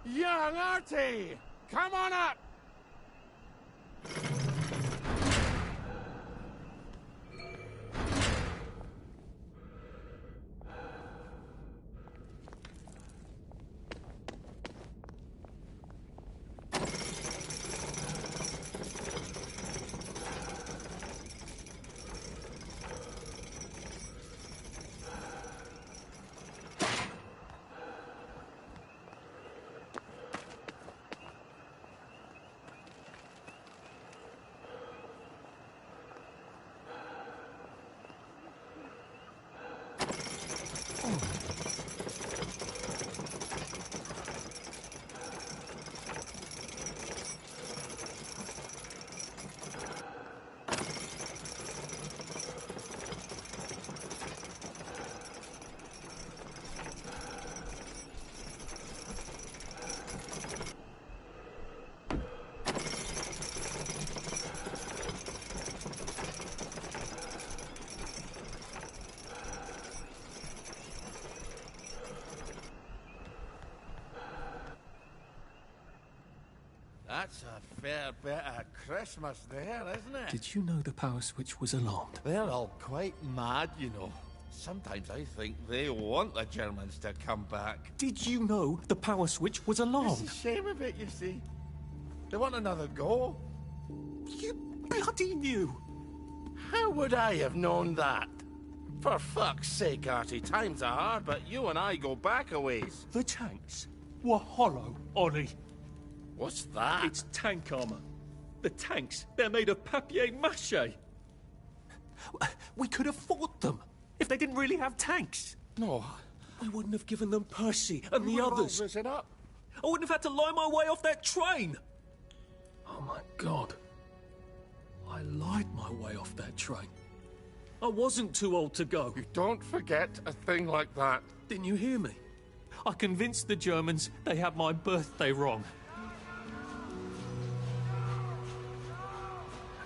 Young Artie! Come on up! That's a fair bit of Christmas there, isn't it? Did you know the power switch was alarmed? They're all quite mad, you know. Sometimes I think they want the Germans to come back. Did you know the power switch was alarmed? It's a shame of it, you see. They want another go. You bloody knew! How would I have known that? For fuck's sake, Artie, times are hard, but you and I go back a ways. The tanks were hollow, Ollie. What's that? It's tank armor. The tanks, they're made of papier-mâché. We could have fought them if they didn't really have tanks. No. We wouldn't have given them Percy and the others. It up. I wouldn't have had to lie my way off that train. Oh my God. I lied my way off that train. I wasn't too old to go. You don't forget a thing like that. Didn't you hear me? I convinced the Germans they had my birthday wrong.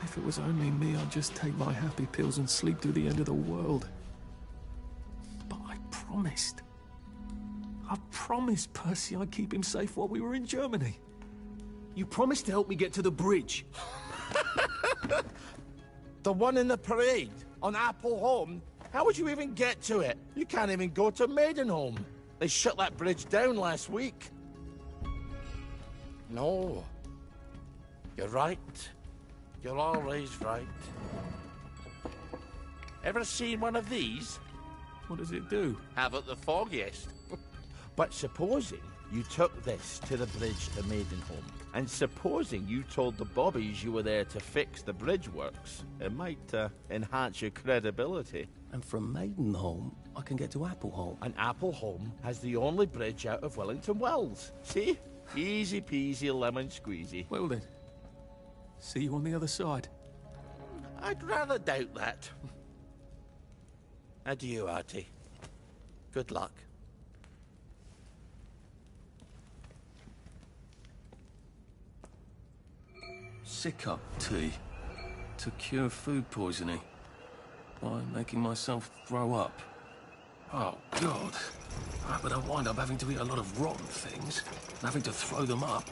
If it was only me, I'd just take my happy pills and sleep through the end of the world. But I promised. I promised Percy I'd keep him safe while we were in Germany. You promised to help me get to the bridge. The one in the parade on Appleholme? How would you even get to it? You can't even go to Maidenholm. They shut that bridge down last week. No. You're right. You're always right. Ever seen one of these? What does it do? Haven't the foggiest. But supposing you took this to the bridge to Maidenholm, and supposing you told the bobbies you were there to fix the bridge works, it might enhance your credibility. And from Maidenholm, I can get to Appleholme. And Appleholme has the only bridge out of Wellington Wells. See? Easy peasy lemon squeezy. Well then, see you on the other side. I'd rather doubt that. Adieu, Artie. Good luck. Sick-up tea. To cure food poisoning. By making myself throw up. Oh, God. But I wind up having to eat a lot of rotten things, and having to throw them up.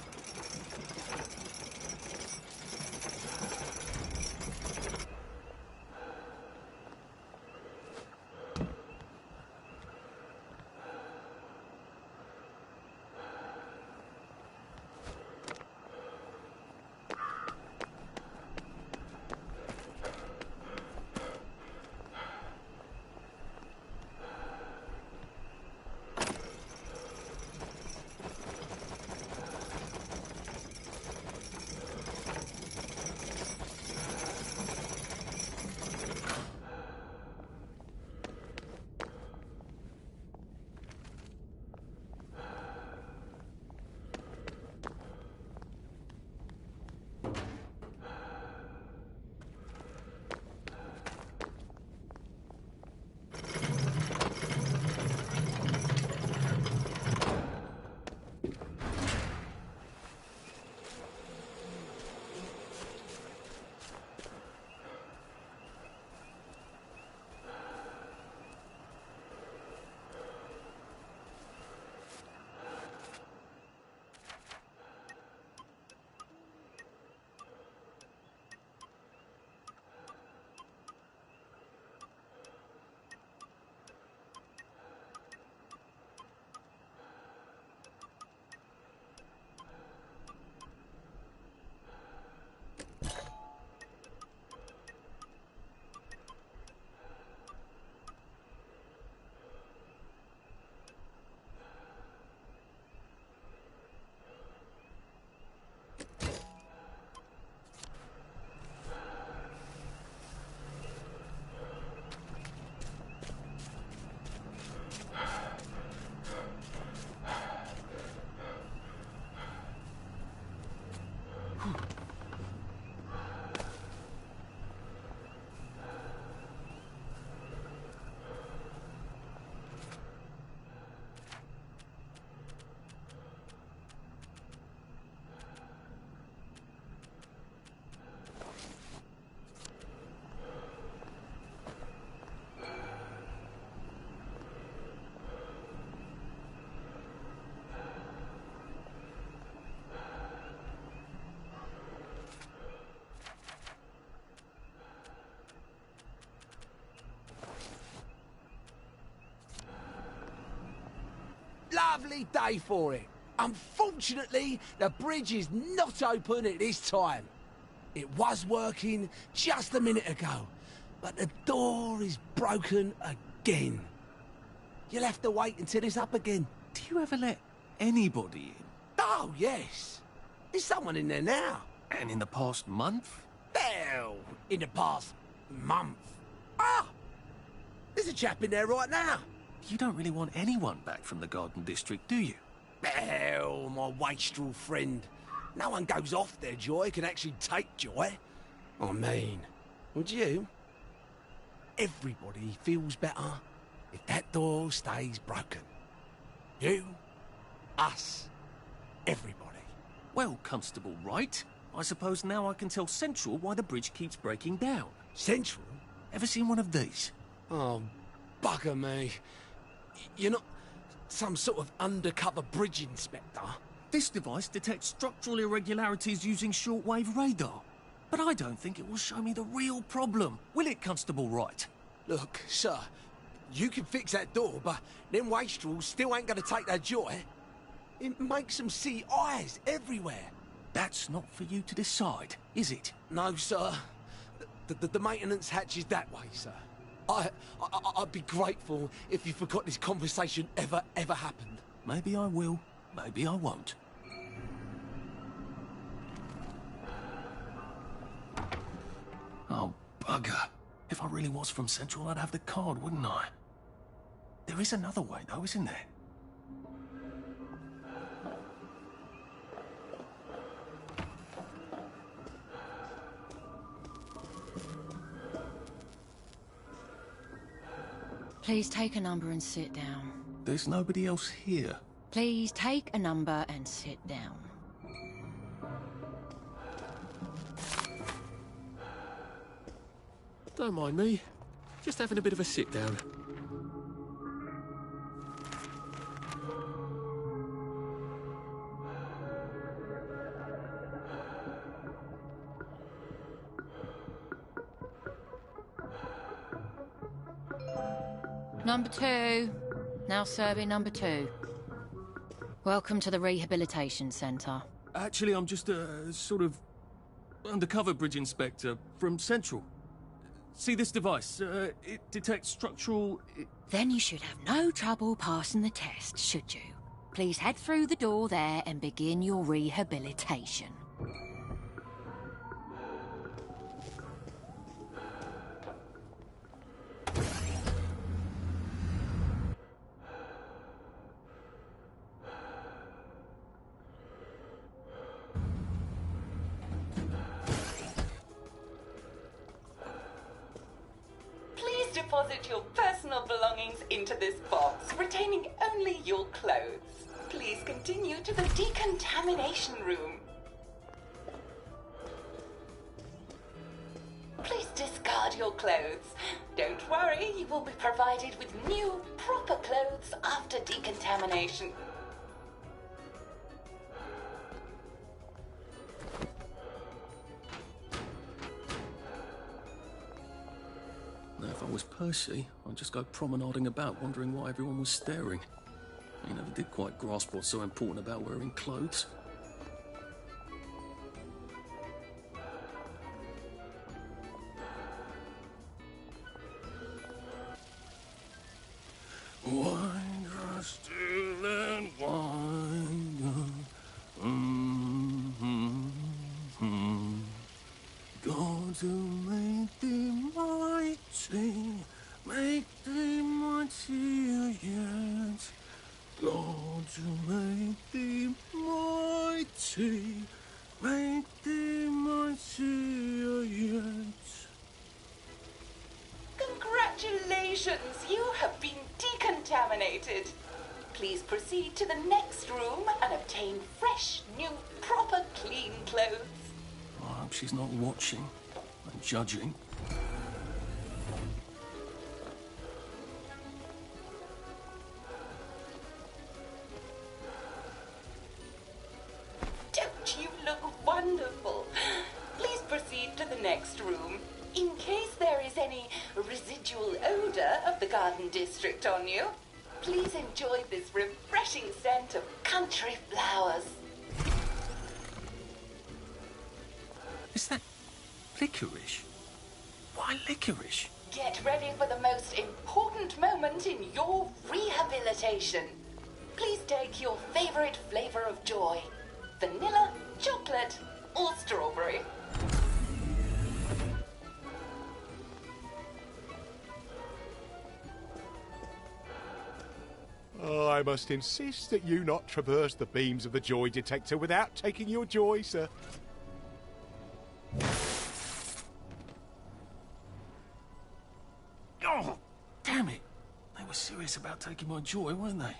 Lovely day for it. Unfortunately, the bridge is not open at this time. It was working just a minute ago, but the door is broken again. You'll have to wait until it's up again. Do you ever let anybody in? Oh, yes. There's someone in there now. And in the past month? Well, in the past month. Ah! There's a chap in there right now. You don't really want anyone back from the Garden District, do you? Well, my wastrel friend. No one goes off their joy can actually take joy. I mean, would you? Everybody feels better if that door stays broken. You, us, everybody. Well, Constable Wright, I suppose now I can tell Central why the bridge keeps breaking down. Central? Ever seen one of these? Oh, bugger me. You're not some sort of undercover bridge inspector? This device detects structural irregularities using shortwave radar. But I don't think it will show me the real problem. Will it, Constable Wright? Look, sir, you can fix that door, but them wastrels still ain't gonna take their joy. It makes them see eyes everywhere. That's not for you to decide, is it? No, sir. The maintenance hatch is that way, sir. I'd be grateful if you forgot this conversation ever happened. Maybe I will, maybe I won't. Oh, bugger. If I really was from Central, I'd have the card, wouldn't I? There is another way, though, isn't there? Please take a number and sit down. There's nobody else here. Please take a number and sit down. Don't mind me. Just having a bit of a sit down. Number 2. Now serving number 2. Welcome to the Rehabilitation Centre. Actually, I'm just a sort of undercover bridge inspector from Central. See this device? It detects structural... Then you should have no trouble passing the test, should you? Please head through the door there and begin your rehabilitation. Deposit your personal belongings into this box, retaining only your clothes. Please continue to the decontamination room. Please discard your clothes. Don't worry, you will be provided with new, proper clothes after decontamination. Now, if I was Percy, I'd just go promenading about, wondering why everyone was staring. He never did quite grasp what's so important about wearing clothes. Wine grass still and wine. God to make thee mighty, make thee mightier yet. God to make thee mighty, make thee mightier yet. Congratulations, you have been decontaminated. Please proceed to the next room and obtain fresh, new, proper, clean clothes. I hope she's not watching and judging. Don't you look wonderful? Please proceed to the next room. In case there is any residual odor of the Garden District on you, please enjoy this refreshing scent of country flowers. Is that licorice? Why licorice? Get ready for the most important moment in your rehabilitation. Please take your favorite flavor of joy. Vanilla, chocolate, or strawberry. I must insist that you not traverse the beams of the joy detector without taking your joy, sir. Oh, damn it. They were serious about taking my joy, weren't they?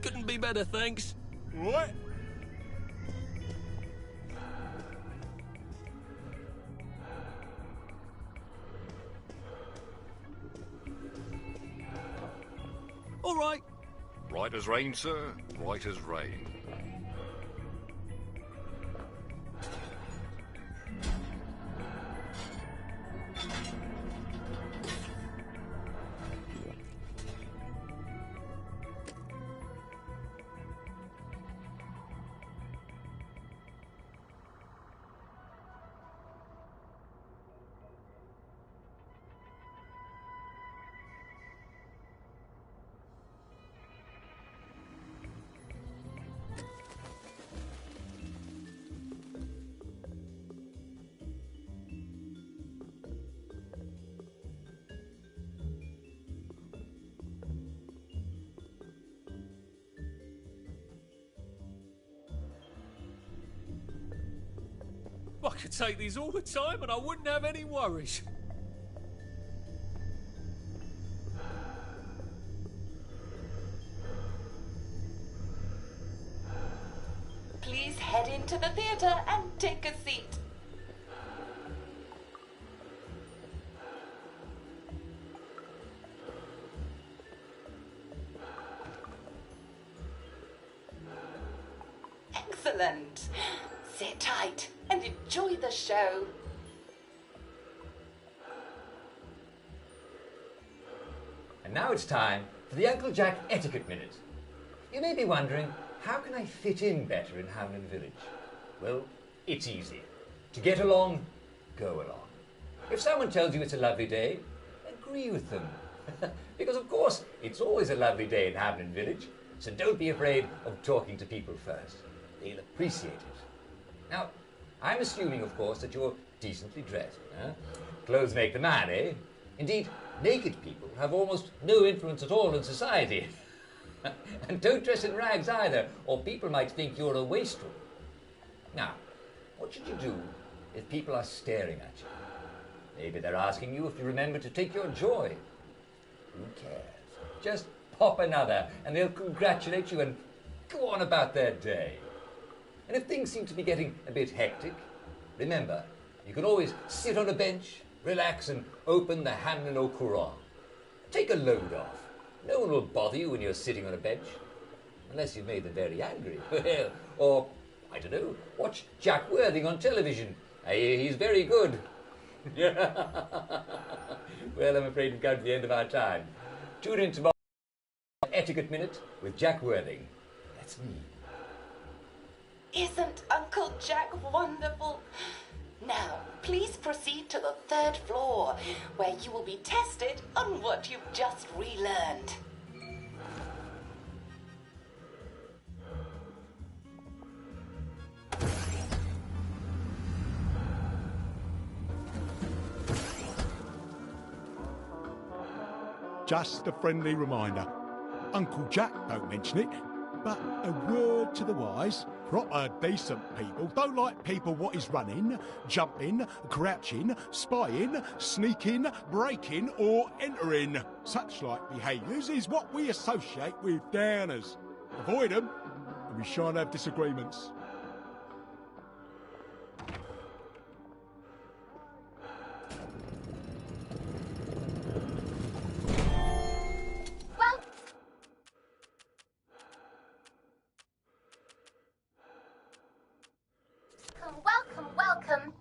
Couldn't be better, thanks. What? All right. Right as rain, sir. Right as rain. could take these all the time and I wouldn't have any worries. Please head into the theatre and take a seat. Excellent. Sit tight and enjoy the show. And now it's time for the Uncle Jack Etiquette Minute. You may be wondering, how can I fit in better in Hamlin Village? Well, it's easy. To get along, go along. If someone tells you it's a lovely day, agree with them. Because, of course, it's always a lovely day in Hamlin Village, so don't be afraid of talking to people first. They'll appreciate it. Now, I'm assuming, of course, that you're decently dressed. Clothes make the man, eh? Indeed, naked people have almost no influence at all in society. And don't dress in rags either, or people might think you're a wastrel. Now, what should you do if people are staring at you? Maybe they're asking you if you remember to take your joy. Who cares? Just pop another, and they'll congratulate you and go on about their day. And if things seem to be getting a bit hectic, remember, you can always sit on a bench, relax, and open the Hamlin au Courant. Take a load off. No one will bother you when you're sitting on a bench. Unless you've made them very angry. Or, I don't know, watch Jack Worthing on television. I hear he's very good. Well, I'm afraid we've come to the end of our time. Tune in tomorrow for Etiquette Minute with Jack Worthing. That's me. Isn't Uncle Jack wonderful? Now, please proceed to the 3rd floor, where you will be tested on what you've just relearned. Just a friendly reminder. Uncle Jack don't mention it, but a word to the wise. Proper decent people don't like people what is running, jumping, crouching, spying, sneaking, breaking or entering. Such like behaviours is what we associate with downers. Avoid them and we shan't have disagreements. Welcome.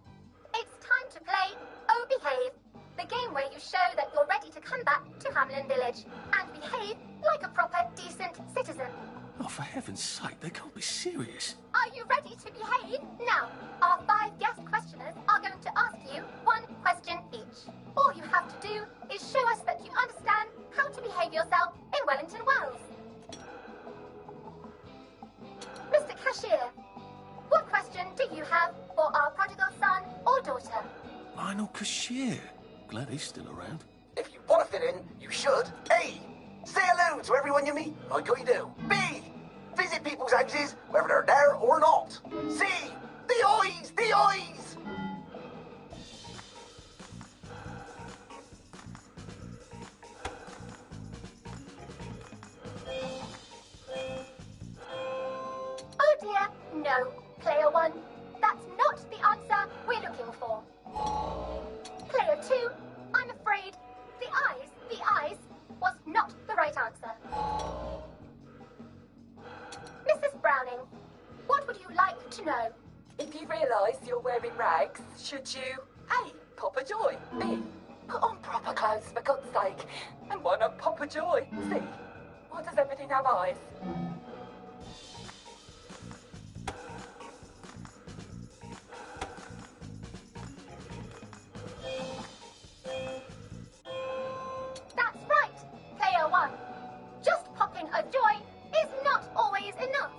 It's time to play Oh Behave, the game where you show that you're ready to come back to Hamlin Village and behave like a proper, decent citizen. Oh, for heaven's sake, they can't be serious. Are you ready to behave? Now, our 5 guest questioners are going to ask you 1 question each. All you have to do is show us that you understand how to behave yourself in Wellington Wells. Mr. Cashier, what question do you have for our prodigal son or daughter? Lionel Cashier. Glad he's still around. If you want to fit in, you should. A. Say hello to everyone you meet, like how you do. B. Visit people's houses, whether they're there or not. C. The eyes! The eyes! Oh dear, no. Player 1, that's not the answer we're looking for. Player 2, I'm afraid the eyes was not the right answer. Mrs. Browning, what would you like to know? If you realise you're wearing rags, should you A. Pop a joy, B. Put on proper clothes for God's sake, and why not pop a joy, C. Why does everything have eyes? That's right, Player 1. Just popping a joy is not always enough.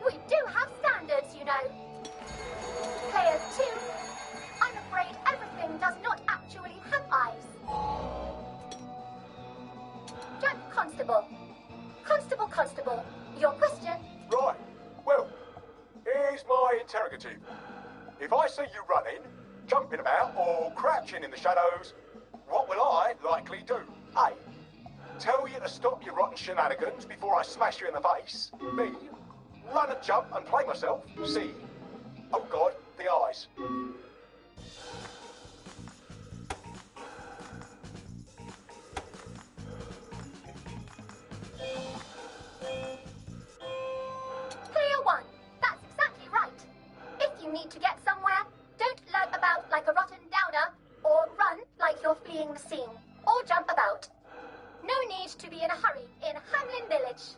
We do have standards, you know. Player 2, I'm afraid everything does not actually have eyes. Jack Constable. Constable, your question? Right. Well, here's my interrogative. If I see you running jumping about or crouching in the shadows, what will I likely do? A. Tell you to stop your rotten shenanigans before I smash you in the face. B. Run and jump and play myself. C. Oh God, the eyes. Player 1, that's exactly right. If you need to get somewhere, don't lurk about like a rotten downer, or run like you're fleeing the scene, or jump about. No need to be in a hurry in Hamlin Village.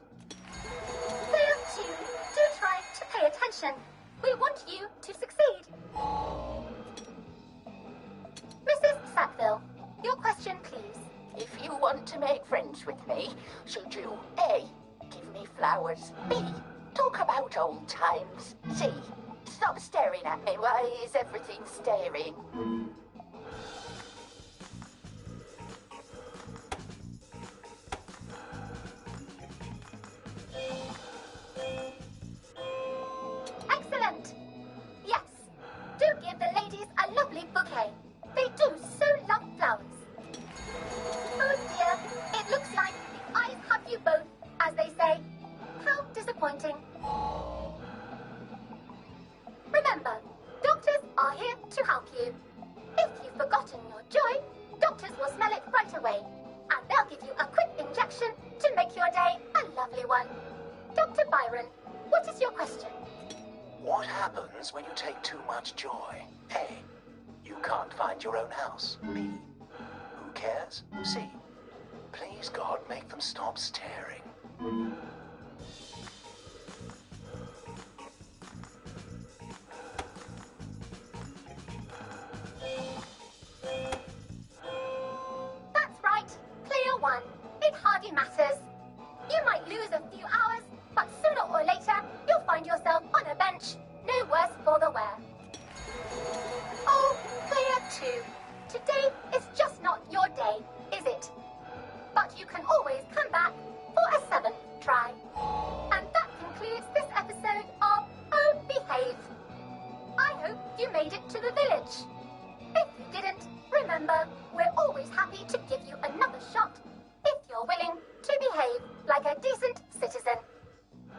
Player 2, do try to pay attention. We want you to succeed. Mrs. Sackville, your question, please. If you want to make friends with me, should you A. give me flowers, B. talk about old times, C. stop staring at me, why is everything staring? Excellent! Yes, do give the ladies a lovely bouquet. They do so love flowers. Oh dear, it looks like the eyes have you both, as they say. How disappointing. Remember, doctors are here to help you. If you've forgotten your joy, doctors will smell it right away, and they'll give you a quick injection to make your day a lovely one. Dr. Byron, what is your question? What happens when you take too much joy? A. You can't find your own house. B. Who cares? C. Please, God, make them stop staring. That's right, Player 1. It hardly matters. You might lose a few hours, but sooner or later, you'll find yourself on a bench, no worse for the wear. Oh, Player 2, today is just not your day, is it? But you can always come back for a 7th try. And that concludes this episode of Oh Behave. I hope you made it to the village. If you didn't, remember, we're always happy to give you another shot if you're willing to behave like a decent citizen.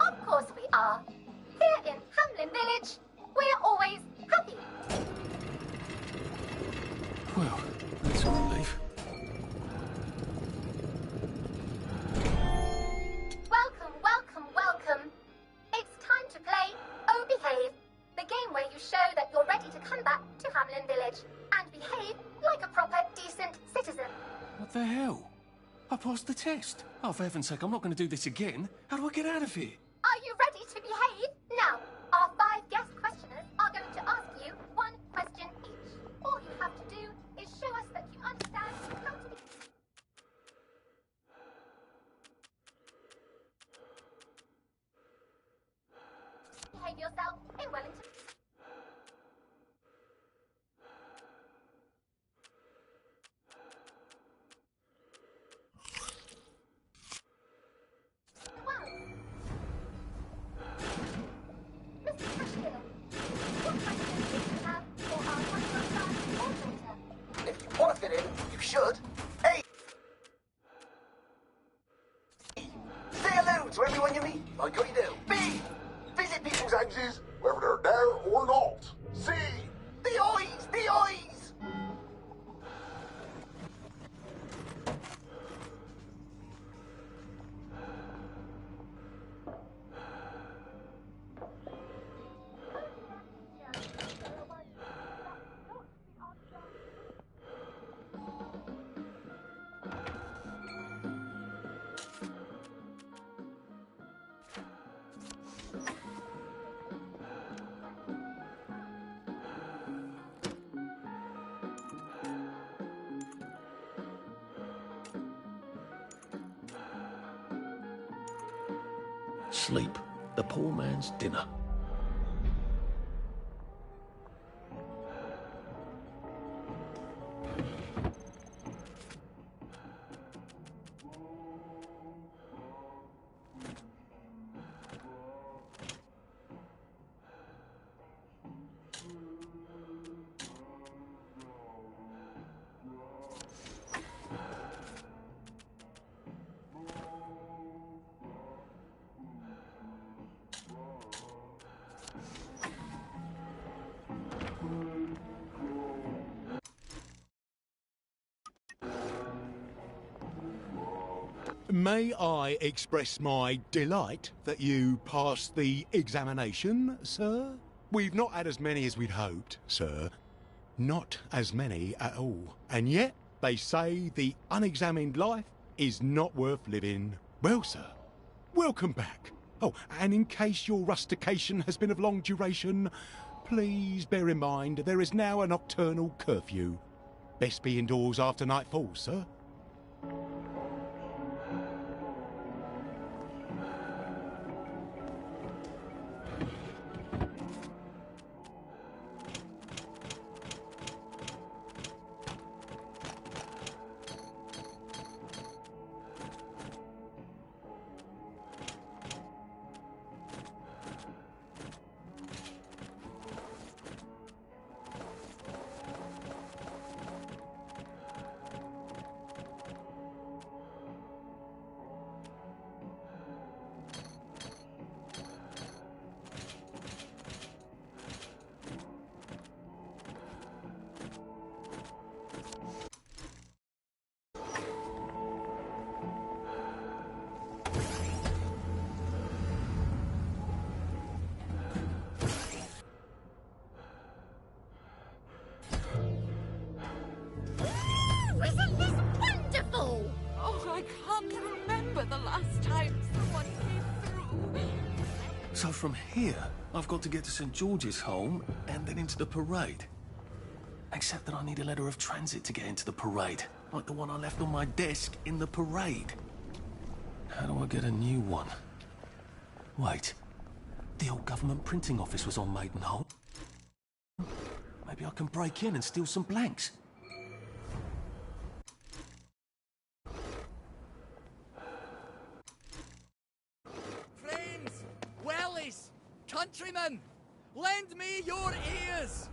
Of course we are. Here in Hamlin Village, we're always happy. Well, that's a relief. Welcome, welcome, welcome. It's time to play Oh Behave, the game where you show that you're ready to come back to Hamlin Village and behave like a proper, decent citizen. What the hell? I passed the test. Oh, for heaven's sake, I'm not going to do this again. How do I get out of here? Are you ready to behave? Now, our 5 guest questioners are going to ask you 1 question each. All you have to do is show us that you understand how to behave yourself in Wellington. If you want to fit in, you should. A. Say hello to everyone you meet, like what you do. B. Visit people's houses, whether they're there or not. C. The eyes! The eyes! Sleep. The poor man's dinner. May I express my delight that you passed the examination, sir? We've not had as many as we'd hoped, sir. Not as many at all. And yet, they say the unexamined life is not worth living. Well, sir, welcome back. Oh, and in case your rustication has been of long duration, please bear in mind there is now a nocturnal curfew. Best be indoors after nightfall, sir. Isn't this wonderful? Oh, I can't remember the last time someone came through. So from here, I've got to get to St. George's Home and then into the parade. Except that I need a letter of transit to get into the parade, like the one I left on my desk in the parade. How do I get a new one? Wait, the old government printing office was on Maidenholm. Maybe I can break in and steal some blanks. Friends, wellies, countrymen, lend me your ears.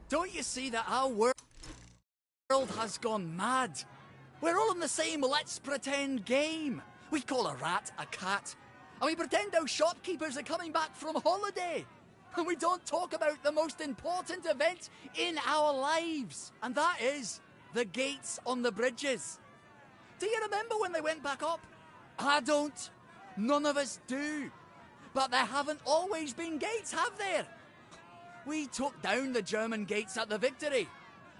Don't you see that our world has gone mad? We're all in the same let's pretend game. We call a rat a cat, and we pretend our shopkeepers are coming back from holiday. And we don't talk about the most important event in our lives, and that is the gates on the bridges. Do you remember when they went back up? I don't. None of us do. But there haven't always been gates, have there? We took down the German gates at the Victory.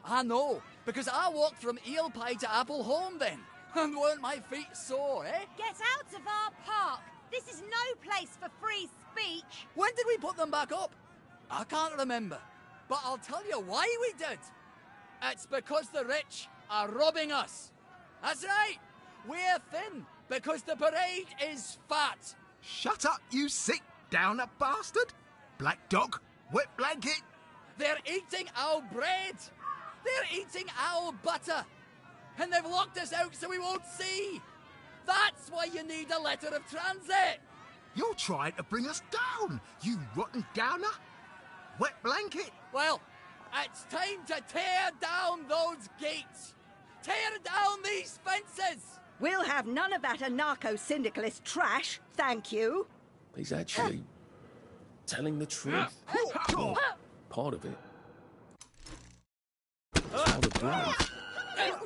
I know, because I walked from Eel Pie to Appleholme then. And weren't my feet sore, eh? Get out of our park! This is no place for free speech! When did we put them back up? I can't remember. But I'll tell you why we did. It's because the rich are robbing us. That's right. We're thin because the parade is fat. Shut up, you sick downer bastard! Black dog, wet blanket! They're eating our bread! They're eating our butter! And they've locked us out so we won't see! That's why you need a letter of transit! You're trying to bring us down, you rotten downer! Wet blanket! Well, it's time to tear down those gates! Tear down these fences! We'll have none of that anarcho-syndicalist trash, thank you. He's actually telling the truth. Well, part of it. It's how the blood.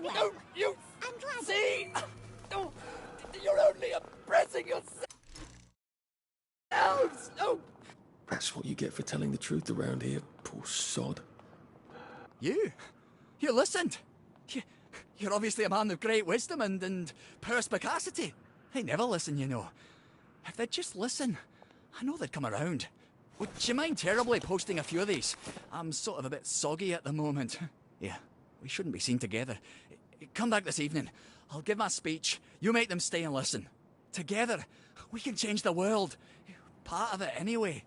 No, you see? No, you're only oppressing yourselves. No. That's what you get for telling the truth around here, poor sod. You listened. You're obviously a man of great wisdom and perspicacity. They never listen, you know. If they'd just listen, I know they'd come around. Would you mind terribly posting a few of these? I'm sort of a bit soggy at the moment. Yeah, we shouldn't be seen together. Come back this evening. I'll give my speech. You make them stay and listen. Together, we can change the world. Part of it anyway.